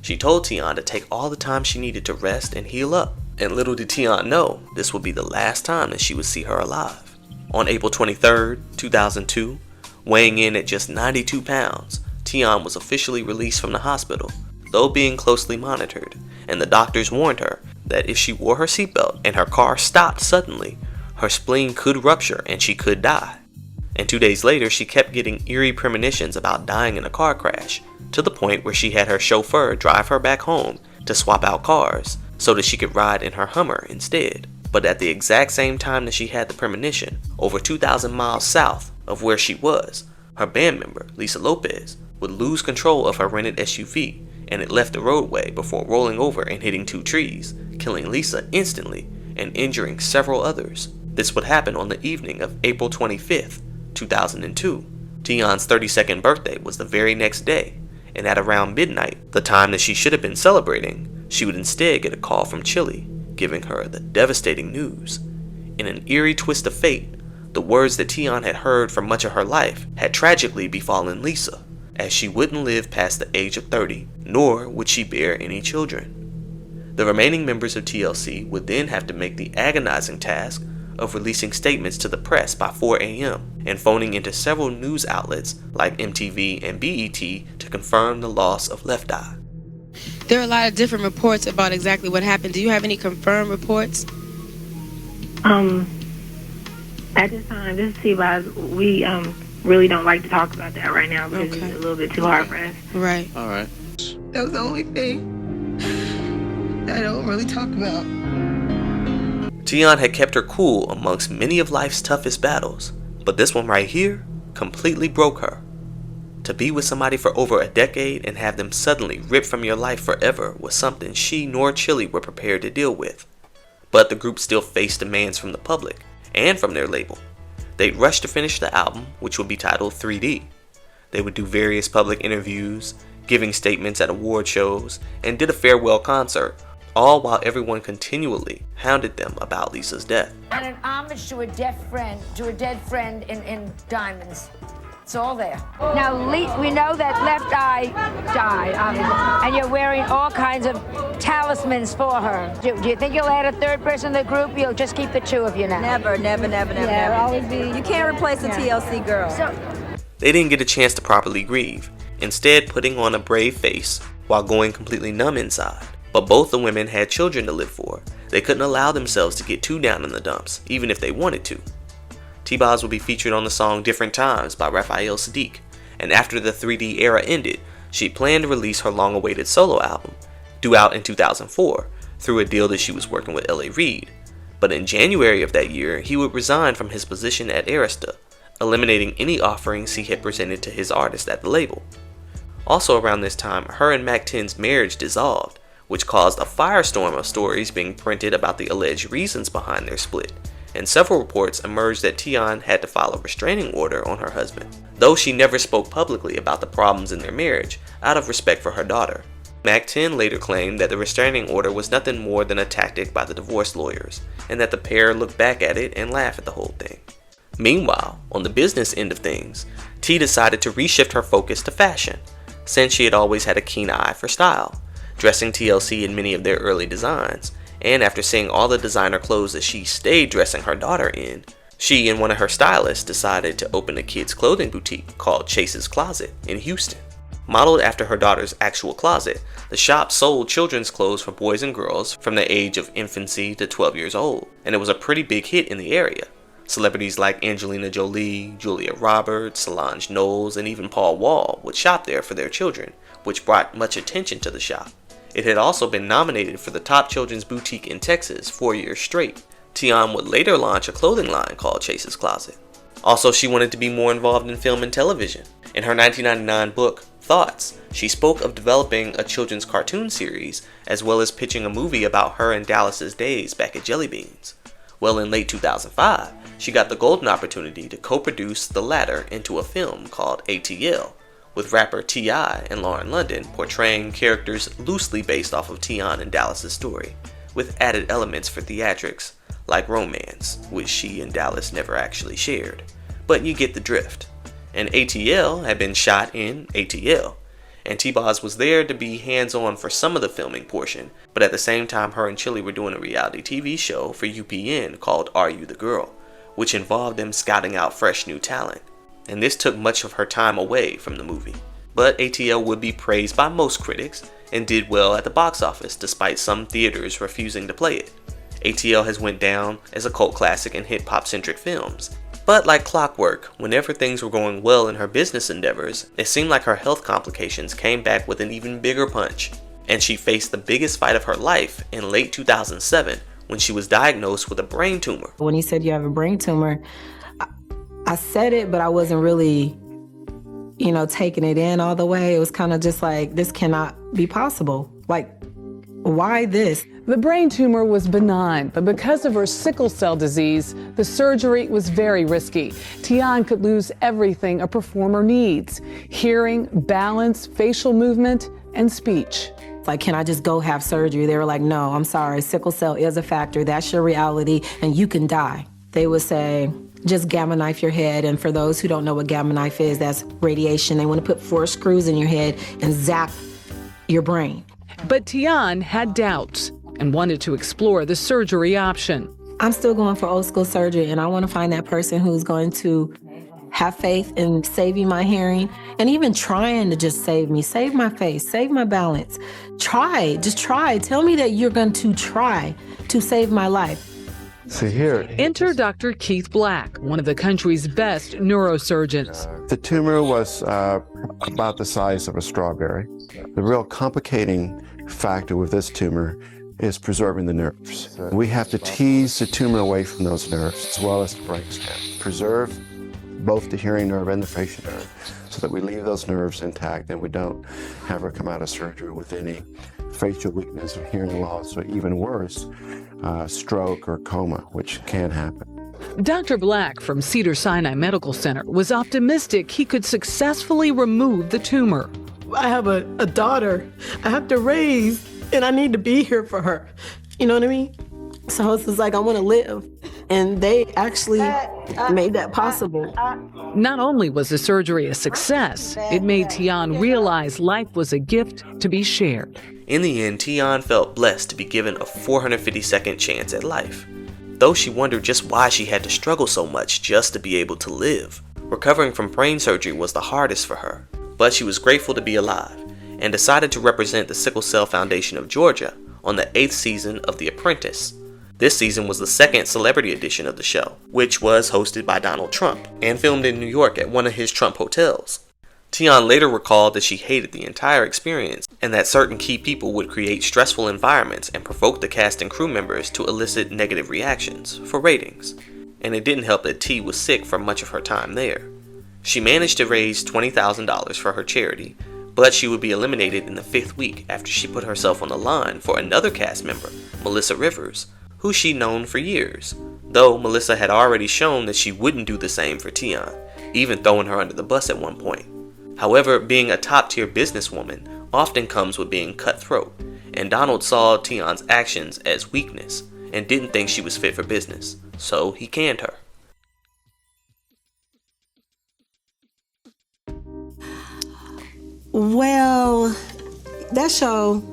She told Tionne to take all the time she needed to rest and heal up, and little did Tionne know this would be the last time that she would see her alive. On April 23rd, 2002, weighing in at just 92 pounds, Tionne was officially released from the hospital, though being closely monitored, and the doctors warned her that if she wore her seatbelt and her car stopped suddenly, her spleen could rupture and she could die. And 2 days later, she kept getting eerie premonitions about dying in a car crash, to the point where she had her chauffeur drive her back home to swap out cars so that she could ride in her Hummer instead. But at the exact same time that she had the premonition, over 2,000 miles south of where she was, her band member, Lisa Lopez, would lose control of her rented SUV, and it left the roadway before rolling over and hitting 2 trees, killing Lisa instantly and injuring several others. This would happen on the evening of April 25th, 2002. Tionne's 32nd birthday was the very next day, and at around midnight, the time that she should have been celebrating, she would instead get a call from Chili, giving her the devastating news. In an eerie twist of fate, the words that Tionne had heard for much of her life had tragically befallen Lisa, as she wouldn't live past the age of 30, nor would she bear any children. The remaining members of TLC would then have to make the agonizing task of releasing statements to the press by 4 a.m. and phoning into several news outlets like MTV and BET to confirm the loss of Left Eye. There are a lot of different reports about exactly what happened. Do you have any confirmed reports? At this time, this is T-Boz. We really don't like to talk about that right now because it's a little bit too hard for us. Right. All right. That was the only thing that I don't really talk about. Tionne had kept her cool amongst many of life's toughest battles, but this one right here completely broke her. To be with somebody for over a decade and have them suddenly ripped from your life forever was something she nor Chili were prepared to deal with. But the group still faced demands from the public and from their label. They'd rush to finish the album, which would be titled 3D. They would do various public interviews, giving statements at award shows, and did a farewell concert, all while everyone continually hounded them about Lisa's death. And an homage to a dead friend in Diamonds. It's all there. Now, we know that Left Eye died, obviously, and you're wearing all kinds of talismans for her. Do you think you'll add a 3rd person in the group? You'll just keep the 2 of you now? Never. Yeah, Always be. You can't replace a TLC girl. They didn't get a chance to properly grieve, instead putting on a brave face while going completely numb inside. But both the women had children to live for. They couldn't allow themselves to get too down in the dumps, even if they wanted to. T-Boz would be featured on the song Different Times by Raphael Saadiq, and after the 3D era ended, she planned to release her long-awaited solo album, due out in 2004, through a deal that she was working with L.A. Reid. But in January of that year, he would resign from his position at Arista, eliminating any offerings he had presented to his artists at the label. Also around this time, her and Mac 10's marriage dissolved, which caused a firestorm of stories being printed about the alleged reasons behind their split, and several reports emerged that Tionne had to file a restraining order on her husband, though she never spoke publicly about the problems in their marriage out of respect for her daughter. Mac 10 later claimed that the restraining order was nothing more than a tactic by the divorce lawyers, and that the pair looked back at it and laughed at the whole thing. Meanwhile, on the business end of things, T decided to reshift her focus to fashion, since she had always had a keen eye for style, dressing TLC in many of their early designs, and after seeing all the designer clothes that she stayed dressing her daughter in, she and one of her stylists decided to open a kids' clothing boutique called Chase's Closet in Houston. Modeled after her daughter's actual closet, the shop sold children's clothes for boys and girls from the age of infancy to 12 years old, and it was a pretty big hit in the area. Celebrities like Angelina Jolie, Julia Roberts, Solange Knowles, and even Paul Wall would shop there for their children, which brought much attention to the shop. It had also been nominated for the top children's boutique in Texas 4 years straight. Tionne would later launch a clothing line called Chase's Closet. Also, she wanted to be more involved in film and television. In her 1999 book, Thoughts, she spoke of developing a children's cartoon series, as well as pitching a movie about her and Dallas's days back at Jelly Beans. Well, in late 2005, she got the golden opportunity to co-produce the latter into a film called ATL, with rapper T.I. and Lauren London portraying characters loosely based off of Tionne and Dallas's story, with added elements for theatrics, like romance, which she and Dallas never actually shared. But you get the drift. And ATL had been shot in ATL, and T-Boz was there to be hands-on for some of the filming portion, but at the same time her and Chili were doing a reality TV show for UPN called Are You the Girl, which involved them scouting out fresh new talent, and this took much of her time away from the movie. But ATL would be praised by most critics, and did well at the box office despite some theaters refusing to play it. ATL has went down as a cult classic in hip-hop-centric films. But like clockwork, whenever things were going well in her business endeavors, it seemed like her health complications came back with an even bigger punch, and she faced the biggest fight of her life in late 2007 when she was diagnosed with a brain tumor. When he said you have a brain tumor, I said it, but I wasn't really, taking it in all the way. It was kind of just like, this cannot be possible. Like, why this? The brain tumor was benign, but because of her sickle cell disease, the surgery was very risky. Tionne could lose everything a performer needs: hearing, balance, facial movement, and speech. It's like, can I just go have surgery? They were like, no, I'm sorry, sickle cell is a factor, that's your reality, and you can die. They would say, just gamma knife your head, and for those who don't know what gamma knife is, that's radiation. They want to put 4 screws in your head and zap your brain. But Tionne had doubts and wanted to explore the surgery option. I'm still going for old school surgery, and I want to find that person who's going to have faith in saving my hearing, and even trying to just save me, save my face, save my balance. Just try. Tell me that you're going to try to save my life. So here, enter Dr. Keith Black, one of the country's best neurosurgeons. The tumor was about the size of a strawberry. The real complicating factor with this tumor is preserving the nerves. We have to tease the tumor away from those nerves as well as the brainstem. Preserve both the hearing nerve and the facial nerve so that we leave those nerves intact and we don't have her come out of surgery with any facial weakness or hearing loss, or even worse, stroke or coma, which can happen. Dr. Black from Cedars-Sinai Medical Center was optimistic he could successfully remove the tumor. I have a daughter I have to raise, and I need to be here for her. You know what I mean? So it's just like, I want to live. And they actually made that possible. Not only was the surgery a success, it made Tionne realize life was a gift to be shared. In the end, Tionne felt blessed to be given a 452nd chance at life, though she wondered just why she had to struggle so much just to be able to live. Recovering from brain surgery was the hardest for her, but she was grateful to be alive and decided to represent the Sickle Cell Foundation of Georgia on the 8th season of The Apprentice. This season was the second celebrity edition of the show, which was hosted by Donald Trump and filmed in New York at one of his Trump hotels. Tionne later recalled that she hated the entire experience and that certain key people would create stressful environments and provoke the cast and crew members to elicit negative reactions for ratings. And it didn't help that T was sick for much of her time there. She managed to raise $20,000 for her charity, but she would be eliminated in the 5th week after she put herself on the line for another cast member, Melissa Rivers, who she'd known for years, though Melissa had already shown that she wouldn't do the same for Tionne, even throwing her under the bus at one point. However, being a top-tier businesswoman often comes with being cutthroat, and Donald saw Tionne's actions as weakness and didn't think she was fit for business, so he canned her. Well, that show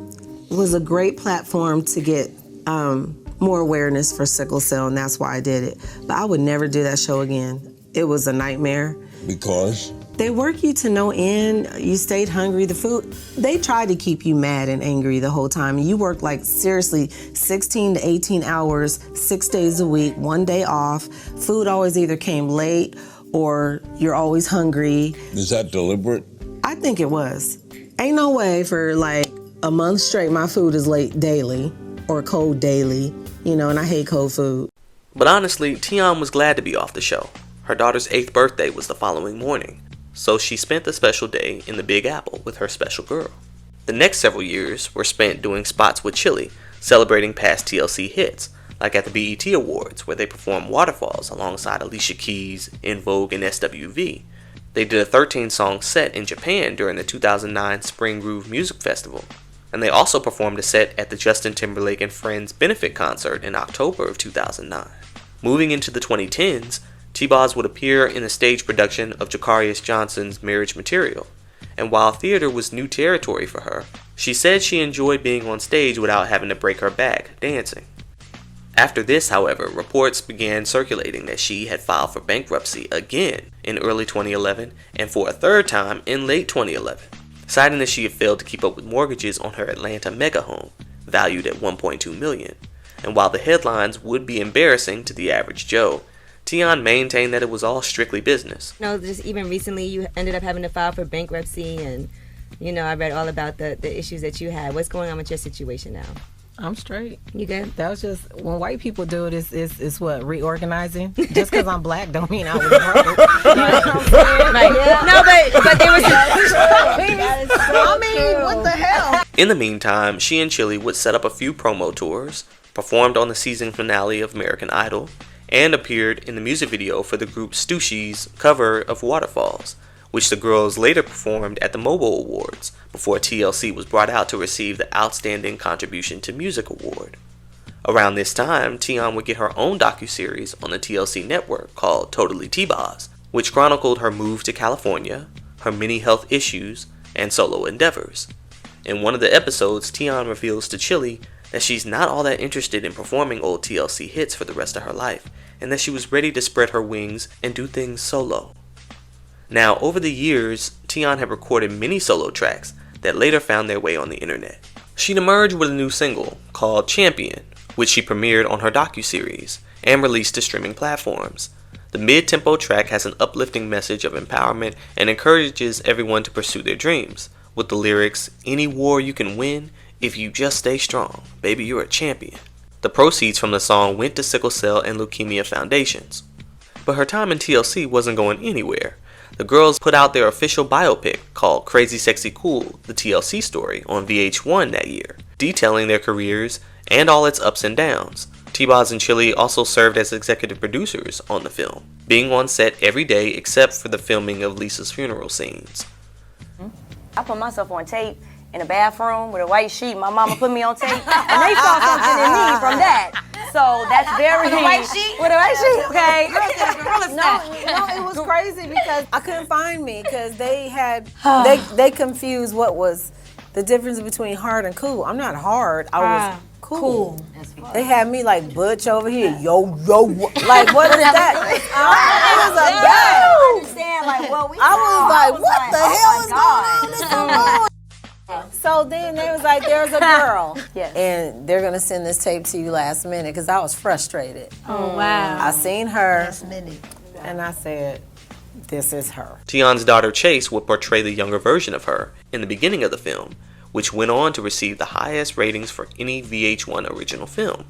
was a great platform to get more awareness for sickle cell, and that's why I did it. But I would never do that show again. It was a nightmare. Because? They work you to no end. You stayed hungry. The food, they tried to keep you mad and angry the whole time. You worked like seriously 16 to 18 hours, 6 days a week, 1 day off. Food always either came late or you're always hungry. Is that deliberate? I think it was. Ain't no way for like a month straight my food is late daily or cold daily, you know, and I hate cold food. But honestly, Tionne was glad to be off the show. Her daughter's 8th birthday was the following morning, so she spent the special day in the Big Apple with her special girl. The next several years were spent doing spots with Chili, celebrating past TLC hits, like at the BET Awards, where they performed Waterfalls alongside Alicia Keys, In Vogue, and SWV. They did a 13-song set in Japan during the 2009 Spring Groove Music Festival, and they also performed a set at the Justin Timberlake and Friends benefit concert in October of 2009. Moving into the 2010s, T-Boz would appear in the stage production of Jakarius Johnson's Marriage Material, and while theater was new territory for her, she said she enjoyed being on stage without having to break her back dancing. After this, however, reports began circulating that she had filed for bankruptcy again in early 2011 and for a third time in late 2011, citing that she had failed to keep up with mortgages on her Atlanta mega home, valued at $1.2 million. And while the headlines would be embarrassing to the average Joe, Tionne maintained that it was all strictly business. You know, just even recently you ended up having to file for bankruptcy, and you know, I read all about the issues that you had. What's going on with your situation now? I'm straight. You good? That was just, when white people do it, it's what, reorganizing? Just because I'm black don't mean I was broke. You know what I'm saying? Right. Yeah. No, but there was I mean, what the hell? In the meantime, she and Chili would set up a few promo tours, performed on the season finale of American Idol, and appeared in the music video for the group Stooshi's cover of Waterfalls, which the girls later performed at the Mobile Awards before TLC was brought out to receive the Outstanding Contribution to Music Award. Around this time, Tionne would get her own docuseries on the TLC network called Totally T-Boz, which chronicled her move to California, her many health issues, and solo endeavors. In one of the episodes, Tionne reveals to Chili that she's not all that interested in performing old TLC hits for the rest of her life, and that she was ready to spread her wings and do things solo. Now, over the years, Tionne had recorded many solo tracks that later found their way on the internet. She'd emerged with a new single called Champion, which she premiered on her docuseries and released to streaming platforms. The mid-tempo track has an uplifting message of empowerment and encourages everyone to pursue their dreams, with the lyrics, "Any war you can win if you just stay strong, baby, you're a champion." The proceeds from the song went to Sickle Cell and Leukemia Foundations. But her time in TLC wasn't going anywhere. The girls put out their official biopic called CrazySexyCool, the TLC story, on VH1 that year, detailing their careers and all its ups and downs. T-Boz and Chili also served as executive producers on the film, being on set every day except for the filming of Lisa's funeral scenes. I put myself on tape in a bathroom with a white sheet. My mama put me on tape, and they saw something in me from that. So that's very... With a white sheet? With a white sheet, okay. No, it was crazy because I couldn't find me because they had, they confused what was the difference between hard and cool. I'm not hard, I was cool. They had me like Butch over here, yo, like what is that? It was a bad. I understand, like, well, I was like, what the hell is going on? So then they was like, there's a girl, and they're gonna send this tape to you last minute because I was frustrated. Oh wow! I seen her, and I said, this is her. Tionne's daughter Chase would portray the younger version of her in the beginning of the film, which went on to receive the highest ratings for any VH1 original film.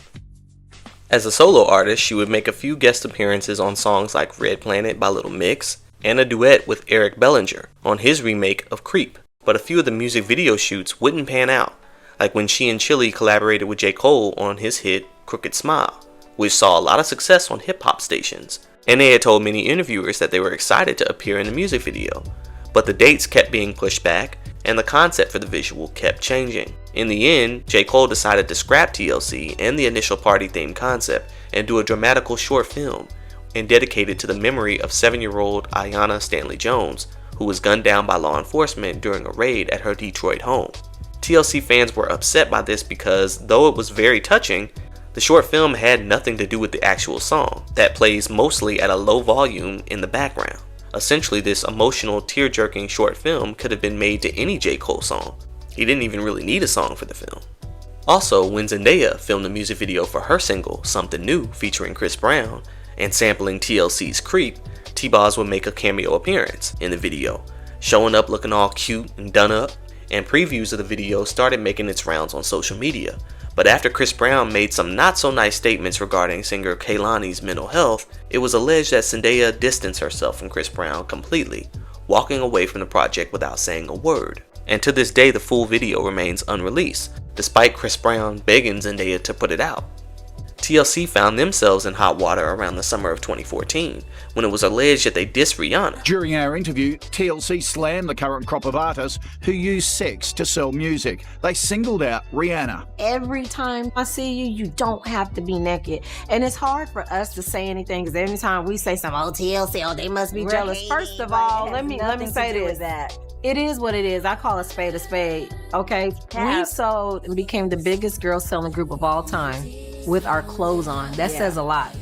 As a solo artist, she would make a few guest appearances on songs like Red Planet by Little Mix, and a duet with Eric Bellinger on his remake of Creep. But a few of the music video shoots wouldn't pan out, like when she and Chili collaborated with J. Cole on his hit Crooked Smile. which saw a lot of success on hip-hop stations, and they had told many interviewers that they were excited to appear in the music video, but the dates kept being pushed back, and the concept for the visual kept changing. In the end, J. Cole decided to scrap TLC and the initial party-themed concept and do a dramatical short film, and dedicate it to the memory of 7-year-old Ayanna Stanley Jones, who was gunned down by law enforcement during a raid at her Detroit home. TLC fans were upset by this because, though it was very touching, the short film had nothing to do with the actual song, that plays mostly at a low volume in the background. Essentially, this emotional, tear-jerking short film could have been made to any J. Cole song. He didn't even really need a song for the film. Also, when Zendaya filmed the music video for her single, Something New, featuring Chris Brown, and sampling TLC's Creep, T-Boz would make a cameo appearance in the video, showing up looking all cute and done up, and previews of the video started making its rounds on social media. But after Chris Brown made some not so nice statements regarding singer Kehlani's mental health, it was alleged that Zendaya distanced herself from Chris Brown completely, walking away from the project without saying a word. And to this day, the full video remains unreleased, despite Chris Brown begging Zendaya to put it out. TLC found themselves in hot water around the summer of 2014, when it was alleged that they dissed Rihanna. During our interview, TLC slammed the current crop of artists who use sex to sell music. They singled out Rihanna. Every time I see you, you don't have to be naked. And it's hard for us to say anything because every time we say something, oh, TLC, oh, they must be jealous. First of all, let me say this. It is what it is. I call a spade, okay? We sold and became the biggest girl selling group of all time with our clothes on. That says a lot.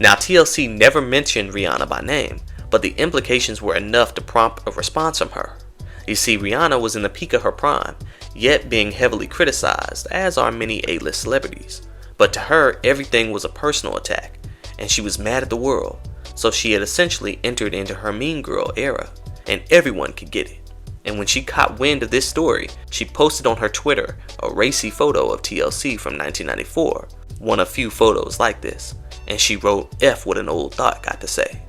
Now, TLC never mentioned Rihanna by name, but the implications were enough to prompt a response from her. You see, Rihanna was in the peak of her prime, yet being heavily criticized, as are many A-list celebrities. But to her, everything was a personal attack, and she was mad at the world, so she had essentially entered into her mean girl era, and everyone could get it. And when she caught wind of this story, she posted on her Twitter a racy photo of TLC from 1994, one of few photos like this, and she wrote "F what an old thought got to say,"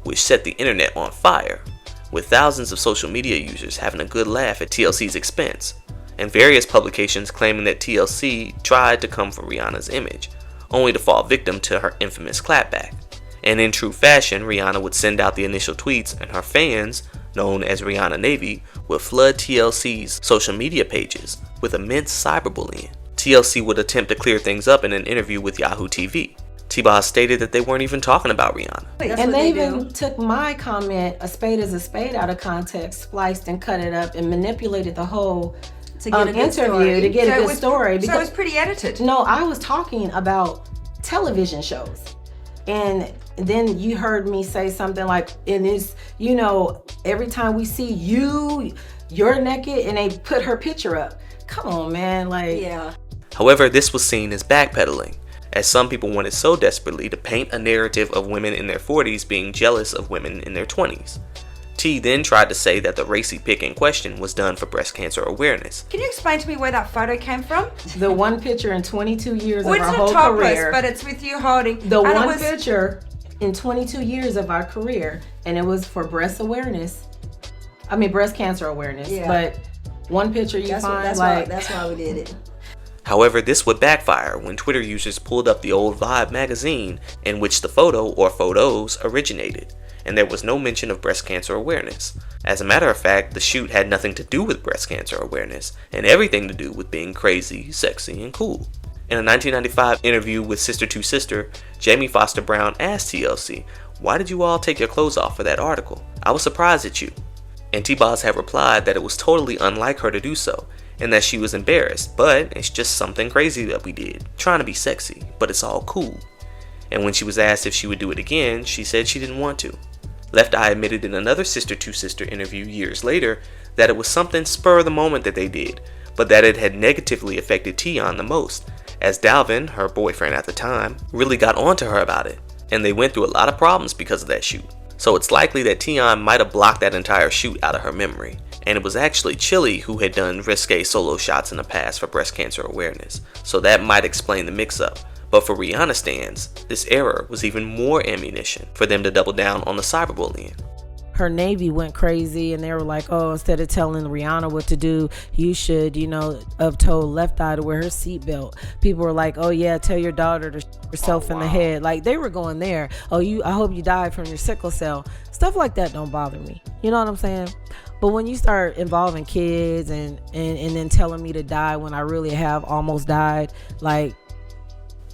which set the internet on fire, with thousands of social media users having a good laugh at TLC's expense, and various publications claiming that TLC tried to come for Rihanna's image, only to fall victim to her infamous clapback. And in true fashion, Rihanna would send out the initial tweets, and her fans, known as Rihanna Navy, would flood TLC's social media pages with immense cyberbullying. TLC would attempt to clear things up in an interview with Yahoo TV. T-Boz stated that they weren't even talking about Rihanna. And they even took my comment, a spade is a spade, out of context, spliced and cut it up and manipulated the whole interview to get a good story. So it was pretty edited. No, I was talking about television shows. And then you heard me say something like, and it's, you know, every time we see you're naked, and they put her picture up. Come on, man, like. Yeah. However, this was seen as backpedaling, as some people wanted so desperately to paint a narrative of women in their 40s being jealous of women in their 20s. T then tried to say that the racy pic in question was done for breast cancer awareness. Can you explain to me where that photo came from? The one picture in 22 years of it's our not whole topless, career. But it's with you holding. The one picture in 22 years of our career, and it was for breast cancer awareness. Yeah. But one picture that's why we did it. However, this would backfire when Twitter users pulled up the old Vibe magazine in which the photo or photos originated, and there was no mention of breast cancer awareness. As a matter of fact, the shoot had nothing to do with breast cancer awareness, and everything to do with being crazy, sexy, and cool. In a 1995 interview with Sister to Sister, Jamie Foster Brown asked TLC, "Why did you all take your clothes off for that article? I was surprised at you." And T-Boz had replied that it was totally unlike her to do so, and that she was embarrassed, but it's just something crazy that we did, trying to be sexy, but it's all cool. And when she was asked if she would do it again, she said she didn't want to. Left Eye admitted in another Sister to Sister interview years later that it was something spur of the moment that they did, but that it had negatively affected Tionne the most, as Dalvin, her boyfriend at the time, really got onto her about it, and they went through a lot of problems because of that shoot. So it's likely that Tionne might have blocked that entire shoot out of her memory, and it was actually Chili who had done risque solo shots in the past for breast cancer awareness, so that might explain the mix-up. But for Rihanna stans, this error was even more ammunition for them to double down on the cyberbullying. her Navy went crazy, and they were like, oh, instead of telling Rihanna what to do, you should, have told Left Eye to wear her seatbelt. People were like, oh yeah, tell your daughter to herself in the head. Like, they were going there. Oh, I hope you died from your sickle cell. Stuff like that don't bother me. You know what I'm saying? But when you start involving kids and then telling me to die when I really have almost died, like...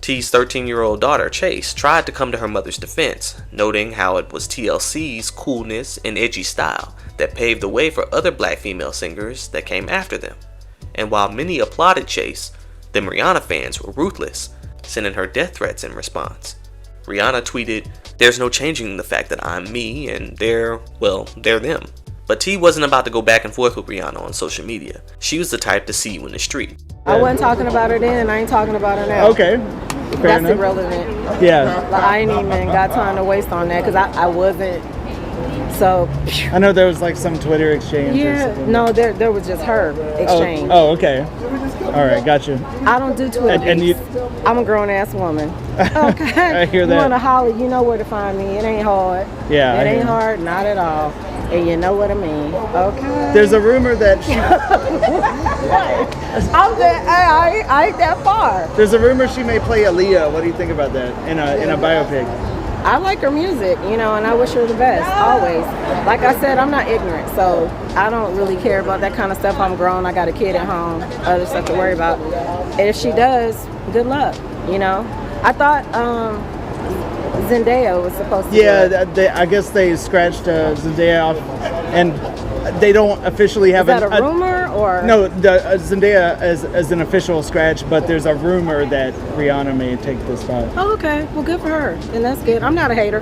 T's 13-year-old daughter, Chase, tried to come to her mother's defense, noting how it was TLC's coolness and edgy style that paved the way for other black female singers that came after them. And while many applauded Chase, them Rihanna fans were ruthless, sending her death threats in response. Rihanna tweeted, "There's no changing the fact that I'm me and they're them." But T wasn't about to go back and forth with Rihanna on social media. She was the type to see you in the street. I wasn't talking about her then, and I ain't talking about her now. Okay. Fair That's enough. irrelevant. Yeah. Like, I ain't even got time to waste on that because I wasn't. So. I know there was like some Twitter exchange. Or Yeah. something. No, there was just her exchange. Oh, okay. All right, gotcha. I don't do Twitter. And you. I'm a grown ass woman. Okay. I hear that. You want to holler? You know where to find me. It ain't hard. Yeah. It ain't hard. Not at all. And you know what I mean. Okay. There's a rumor that she. I ain't that far. There's a rumor she may play Aaliyah. What do you think about that in a biopic? I like her music, and I wish her the best, always. Like I said, I'm not ignorant, so I don't really care about that kind of stuff. I'm grown, I got a kid at home, other stuff to worry about. And if she does, good luck, I thought Zendaya was supposed to do it. I guess they scratched Zendaya off, and they don't officially have Is that a rumor, or? No, Zendaya is an official scratch, but there's a rumor that Rihanna may take this spot. Oh, okay. Well, good for her. And that's good. I'm not a hater.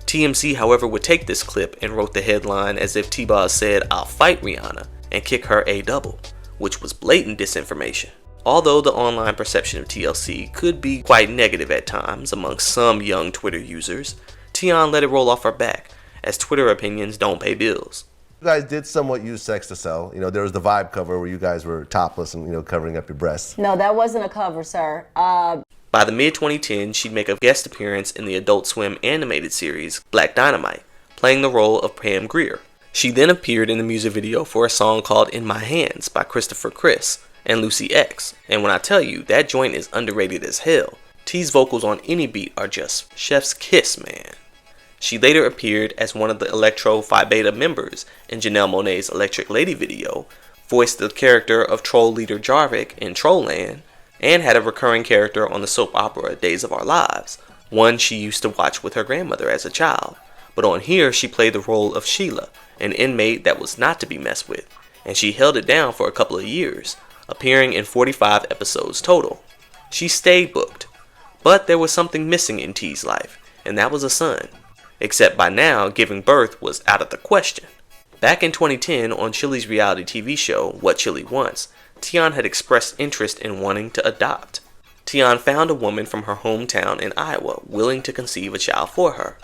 TMZ, however, would take this clip and wrote the headline as if T-Boz said, "I'll fight Rihanna," and kick her a double, which was blatant disinformation. Although the online perception of TLC could be quite negative at times amongst some young Twitter users, Tionne let it roll off her back, as Twitter opinions don't pay bills. You guys did somewhat use sex to sell. There was the Vibe cover where you guys were topless and, covering up your breasts. No, that wasn't a cover, sir. By the mid-2010s, she'd make a guest appearance in the Adult Swim animated series Black Dynamite, playing the role of Pam Grier. She then appeared in the music video for a song called In My Hands by Christopher Chris and Lucy X. And when I tell you, that joint is underrated as hell. T's vocals on any beat are just chef's kiss, man. She later appeared as one of the Electro Phi Beta members in Janelle Monáe's Electric Lady video, voiced the character of troll leader Jarvik in Trollland, and had a recurring character on the soap opera Days of Our Lives, one she used to watch with her grandmother as a child. But on here, she played the role of Sheila, an inmate that was not to be messed with, and she held it down for a couple of years, appearing in 45 episodes total. She stayed booked, but there was something missing in T's life, and that was a son. Except by now, giving birth was out of the question. Back in 2010, on Chili's reality TV show, What Chili Wants, Tionne had expressed interest in wanting to adopt. Tionne found a woman from her hometown in Iowa willing to conceive a child for her.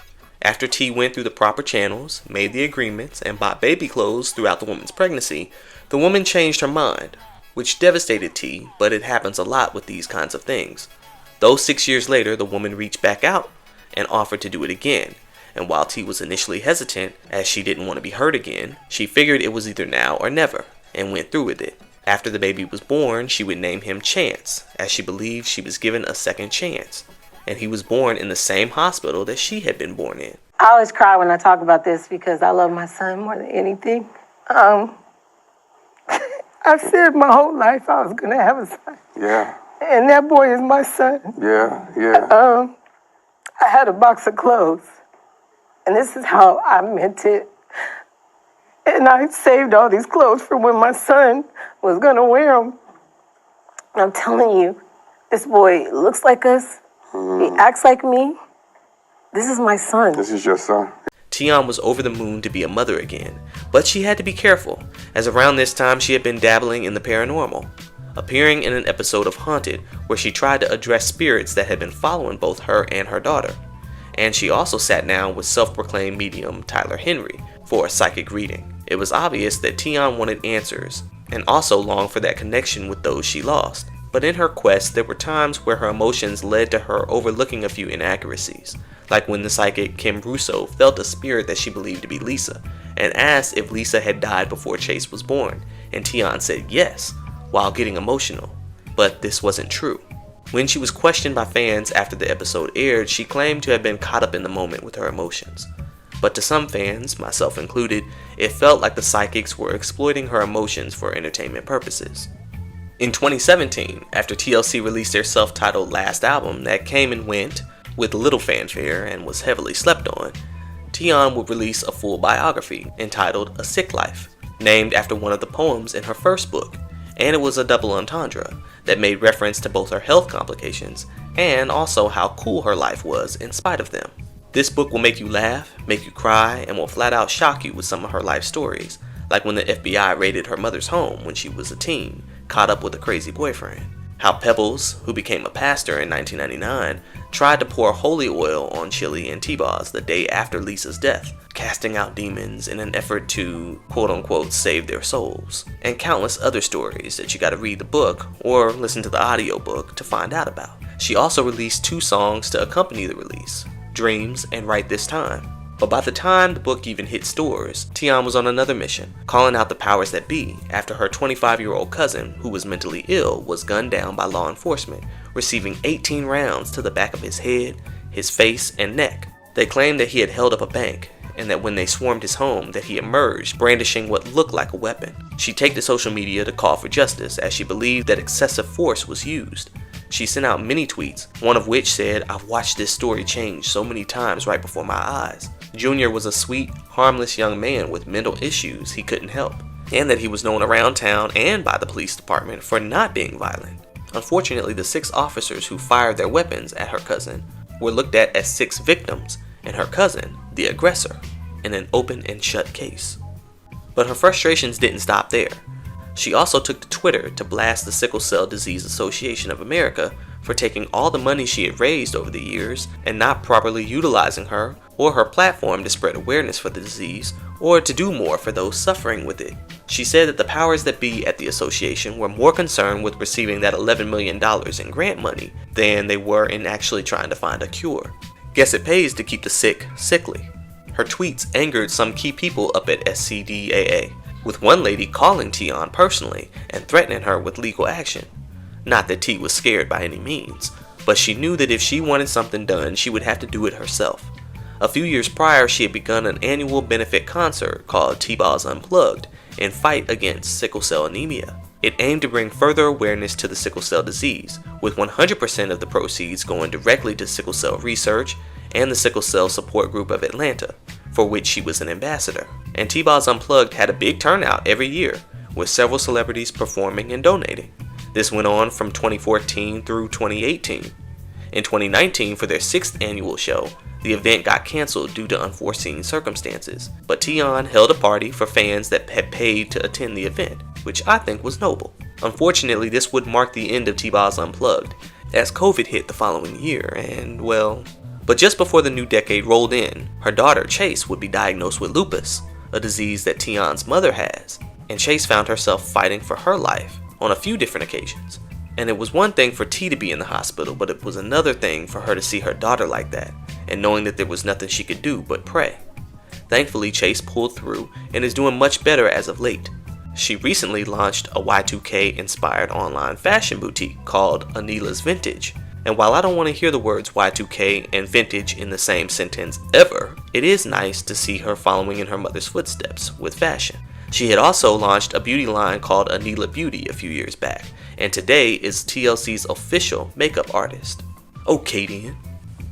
After T went through the proper channels, made the agreements, and bought baby clothes throughout the woman's pregnancy, the woman changed her mind, which devastated T, but it happens a lot with these kinds of things. Though 6 years later, the woman reached back out and offered to do it again. And while T was initially hesitant, as she didn't want to be hurt again, she figured it was either now or never, and went through with it. After the baby was born, she would name him Chance, as she believed she was given a second chance. And he was born in the same hospital that she had been born in. I always cry when I talk about this because I love my son more than anything. I've said my whole life I was going to have a son. Yeah, And that boy is my son. yeah. I had a box of clothes. And this is how I meant it. And I saved all these clothes for when my son was going to wear them. And I'm telling you, this boy looks like us. He acts like me. This is my son. This is your son. Tionne was over the moon to be a mother again, but she had to be careful, as around this time she had been dabbling in the paranormal, appearing in an episode of Haunted where she tried to address spirits that had been following both her and her daughter. And she also sat down with self-proclaimed medium Tyler Henry for a psychic reading. It was obvious that Tionne wanted answers, and also longed for that connection with those she lost. But in her quest, there were times where her emotions led to her overlooking a few inaccuracies, like when the psychic Kim Russo felt a spirit that she believed to be Lisa, and asked if Lisa had died before Chase was born, and Tionne said yes, while getting emotional. But this wasn't true. When she was questioned by fans after the episode aired, she claimed to have been caught up in the moment with her emotions. But to some fans, myself included, it felt like the psychics were exploiting her emotions for entertainment purposes. In 2017, after TLC released their self-titled last album that came and went with little fanfare and was heavily slept on, Tionne would release a full biography entitled A Sick Life, named after one of the poems in her first book, and it was a double entendre that made reference to both her health complications and also how cool her life was in spite of them. This book will make you laugh, make you cry, and will flat out shock you with some of her life stories, like when the FBI raided her mother's home when she was a teen, caught up with a crazy boyfriend. How Pebbles, who became a pastor in 1999, tried to pour holy oil on Chili and T-Boz the day after Lisa's death, casting out demons in an effort to quote-unquote save their souls, and countless other stories that you gotta read the book or listen to the audiobook to find out about. She also released 2 songs to accompany the release, Dreams and Right This Time. But by the time the book even hit stores, Tionne was on another mission, calling out the powers that be after her 25-year-old cousin, who was mentally ill, was gunned down by law enforcement, receiving 18 rounds to the back of his head, his face, and neck. They claimed that he had held up a bank, and that when they swarmed his home, that he emerged brandishing what looked like a weapon. She took to social media to call for justice as she believed that excessive force was used. She sent out many tweets, one of which said, "I've watched this story change so many times right before my eyes." Junior was a sweet, harmless young man with mental issues he couldn't help, and that he was known around town and by the police department for not being violent. Unfortunately, the 6 officers who fired their weapons at her cousin were looked at as 6 victims, and her cousin, the aggressor, in an open and shut case. But her frustrations didn't stop there. She also took to Twitter to blast the Sickle Cell Disease Association of America for taking all the money she had raised over the years and not properly utilizing her or her platform to spread awareness for the disease or to do more for those suffering with it. She said that the powers that be at the association were more concerned with receiving that $11 million in grant money than they were in actually trying to find a cure. Guess it pays to keep the sick sickly. Her tweets angered some key people up at SCDAA, with one lady calling Tionne personally and threatening her with legal action. Not that T was scared by any means, but she knew that if she wanted something done, she would have to do it herself. A few years prior, she had begun an annual benefit concert called T-Boz Unplugged in fight against sickle cell anemia. It aimed to bring further awareness to the sickle cell disease, with 100% of the proceeds going directly to sickle cell research and the Sickle Cell Support Group of Atlanta, for which she was an ambassador. And T-Boz Unplugged had a big turnout every year, with several celebrities performing and donating. This went on from 2014 through 2018. In 2019, for their 6th annual show, the event got canceled due to unforeseen circumstances, but Tionne held a party for fans that had paid to attend the event, which I think was noble. Unfortunately, this would mark the end of T-Boz Unplugged, as COVID hit the following year, and well, but just before the new decade rolled in, her daughter Chase would be diagnosed with lupus, a disease that Tionne's mother has, and Chase found herself fighting for her life on a few different occasions. And it was one thing for T to be in the hospital, but it was another thing for her to see her daughter like that, and knowing that there was nothing she could do but pray. Thankfully, Chase pulled through and is doing much better as of late. She recently launched a Y2K-inspired online fashion boutique called Anila's Vintage, and while I don't want to hear the words Y2K and vintage in the same sentence ever, it is nice to see her following in her mother's footsteps with fashion. She had also launched a beauty line called Anila Beauty a few years back, and today is TLC's official makeup artist. Okay then.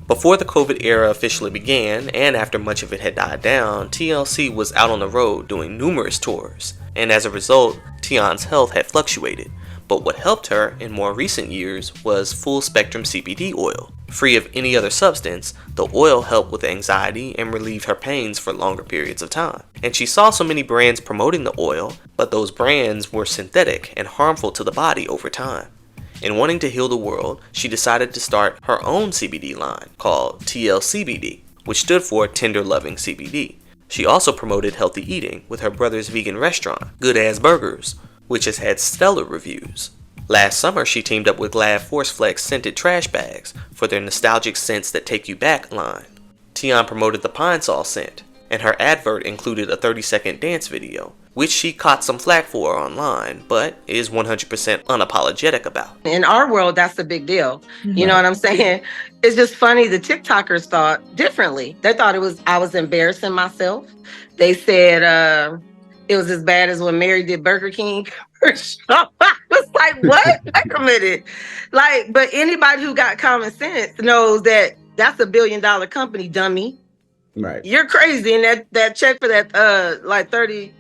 Before the COVID era officially began, and after much of it had died down, TLC was out on the road doing numerous tours, and as a result, Tionne's health had fluctuated. But what helped her in more recent years was full spectrum CBD oil. Free of any other substance, the oil helped with anxiety and relieved her pains for longer periods of time. And she saw so many brands promoting the oil, but those brands were synthetic and harmful to the body over time. In wanting to heal the world, she decided to start her own CBD line called TLCBD, which stood for Tender Loving CBD. She also promoted healthy eating with her brother's vegan restaurant, Good As Burgers, which has had stellar reviews. Last summer, she teamed up with Glad Force Flex scented trash bags for their nostalgic scents that take you back line. Tionne promoted the Pine Sol scent, and her advert included a 30-second dance video, which she caught some flack for online, but is 100% unapologetic about. In our world, that's a big deal. You know what I'm saying? It's just funny, the TikTokers thought differently. They thought I was embarrassing myself. They said it was as bad as when Mary did Burger King. I was like, what? Wait a minute. Like, but anybody who got common sense knows that that's $1 billion company, dummy. Right. You're crazy, and that check for that like 30,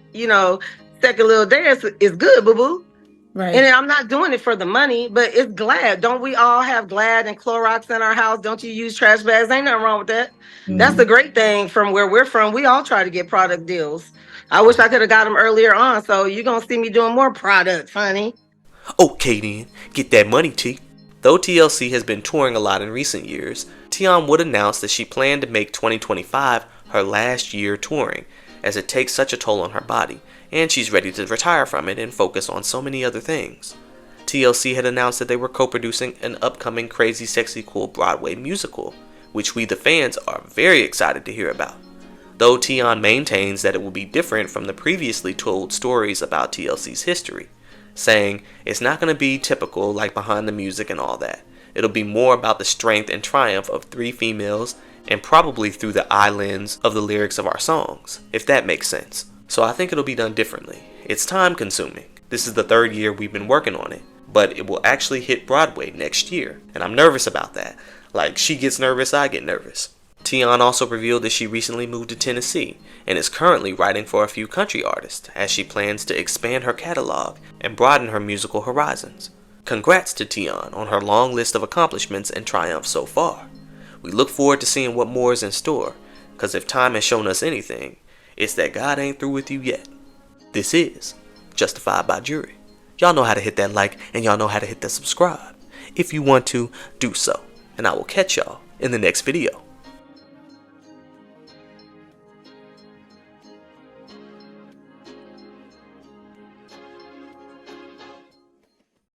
second little dance is good, boo-boo. Right. And I'm not doing it for the money, but it's Glad. Don't we all have Glad and Clorox in our house? Don't you use trash bags? Ain't nothing wrong with that. That's the great thing from where we're from. We all try to get product deals. I wish I could have got them earlier on, so you're going to see me doing more products, honey. Okay then, get that money, T. Though TLC has been touring a lot in recent years, Tionne would announce that she planned to make 2025 her last year touring, as it takes such a toll on her body, and she's ready to retire from it and focus on so many other things. TLC had announced that they were co-producing an upcoming CrazySexyCool Broadway musical, which we the fans are very excited to hear about. Though Tionne maintains that it will be different from the previously told stories about TLC's history, saying it's not going to be typical like Behind the Music and all that. It'll be more about the strength and triumph of 3 females, and probably through the eye lens of the lyrics of our songs, if that makes sense. So I think it'll be done differently. It's time consuming. This is the 3rd year we've been working on it, but it will actually hit Broadway next year, and I'm nervous about that. Like, she gets nervous, I get nervous. Tionne also revealed that she recently moved to Tennessee and is currently writing for a few country artists as she plans to expand her catalog and broaden her musical horizons. Congrats to Tionne on her long list of accomplishments and triumphs so far. We look forward to seeing what more is in store, because if time has shown us anything, it's that God ain't through with you yet. This is Justified by Jury. Y'all know how to hit that like and y'all know how to hit that subscribe. If you want to, do so, and I will catch y'all in the next video.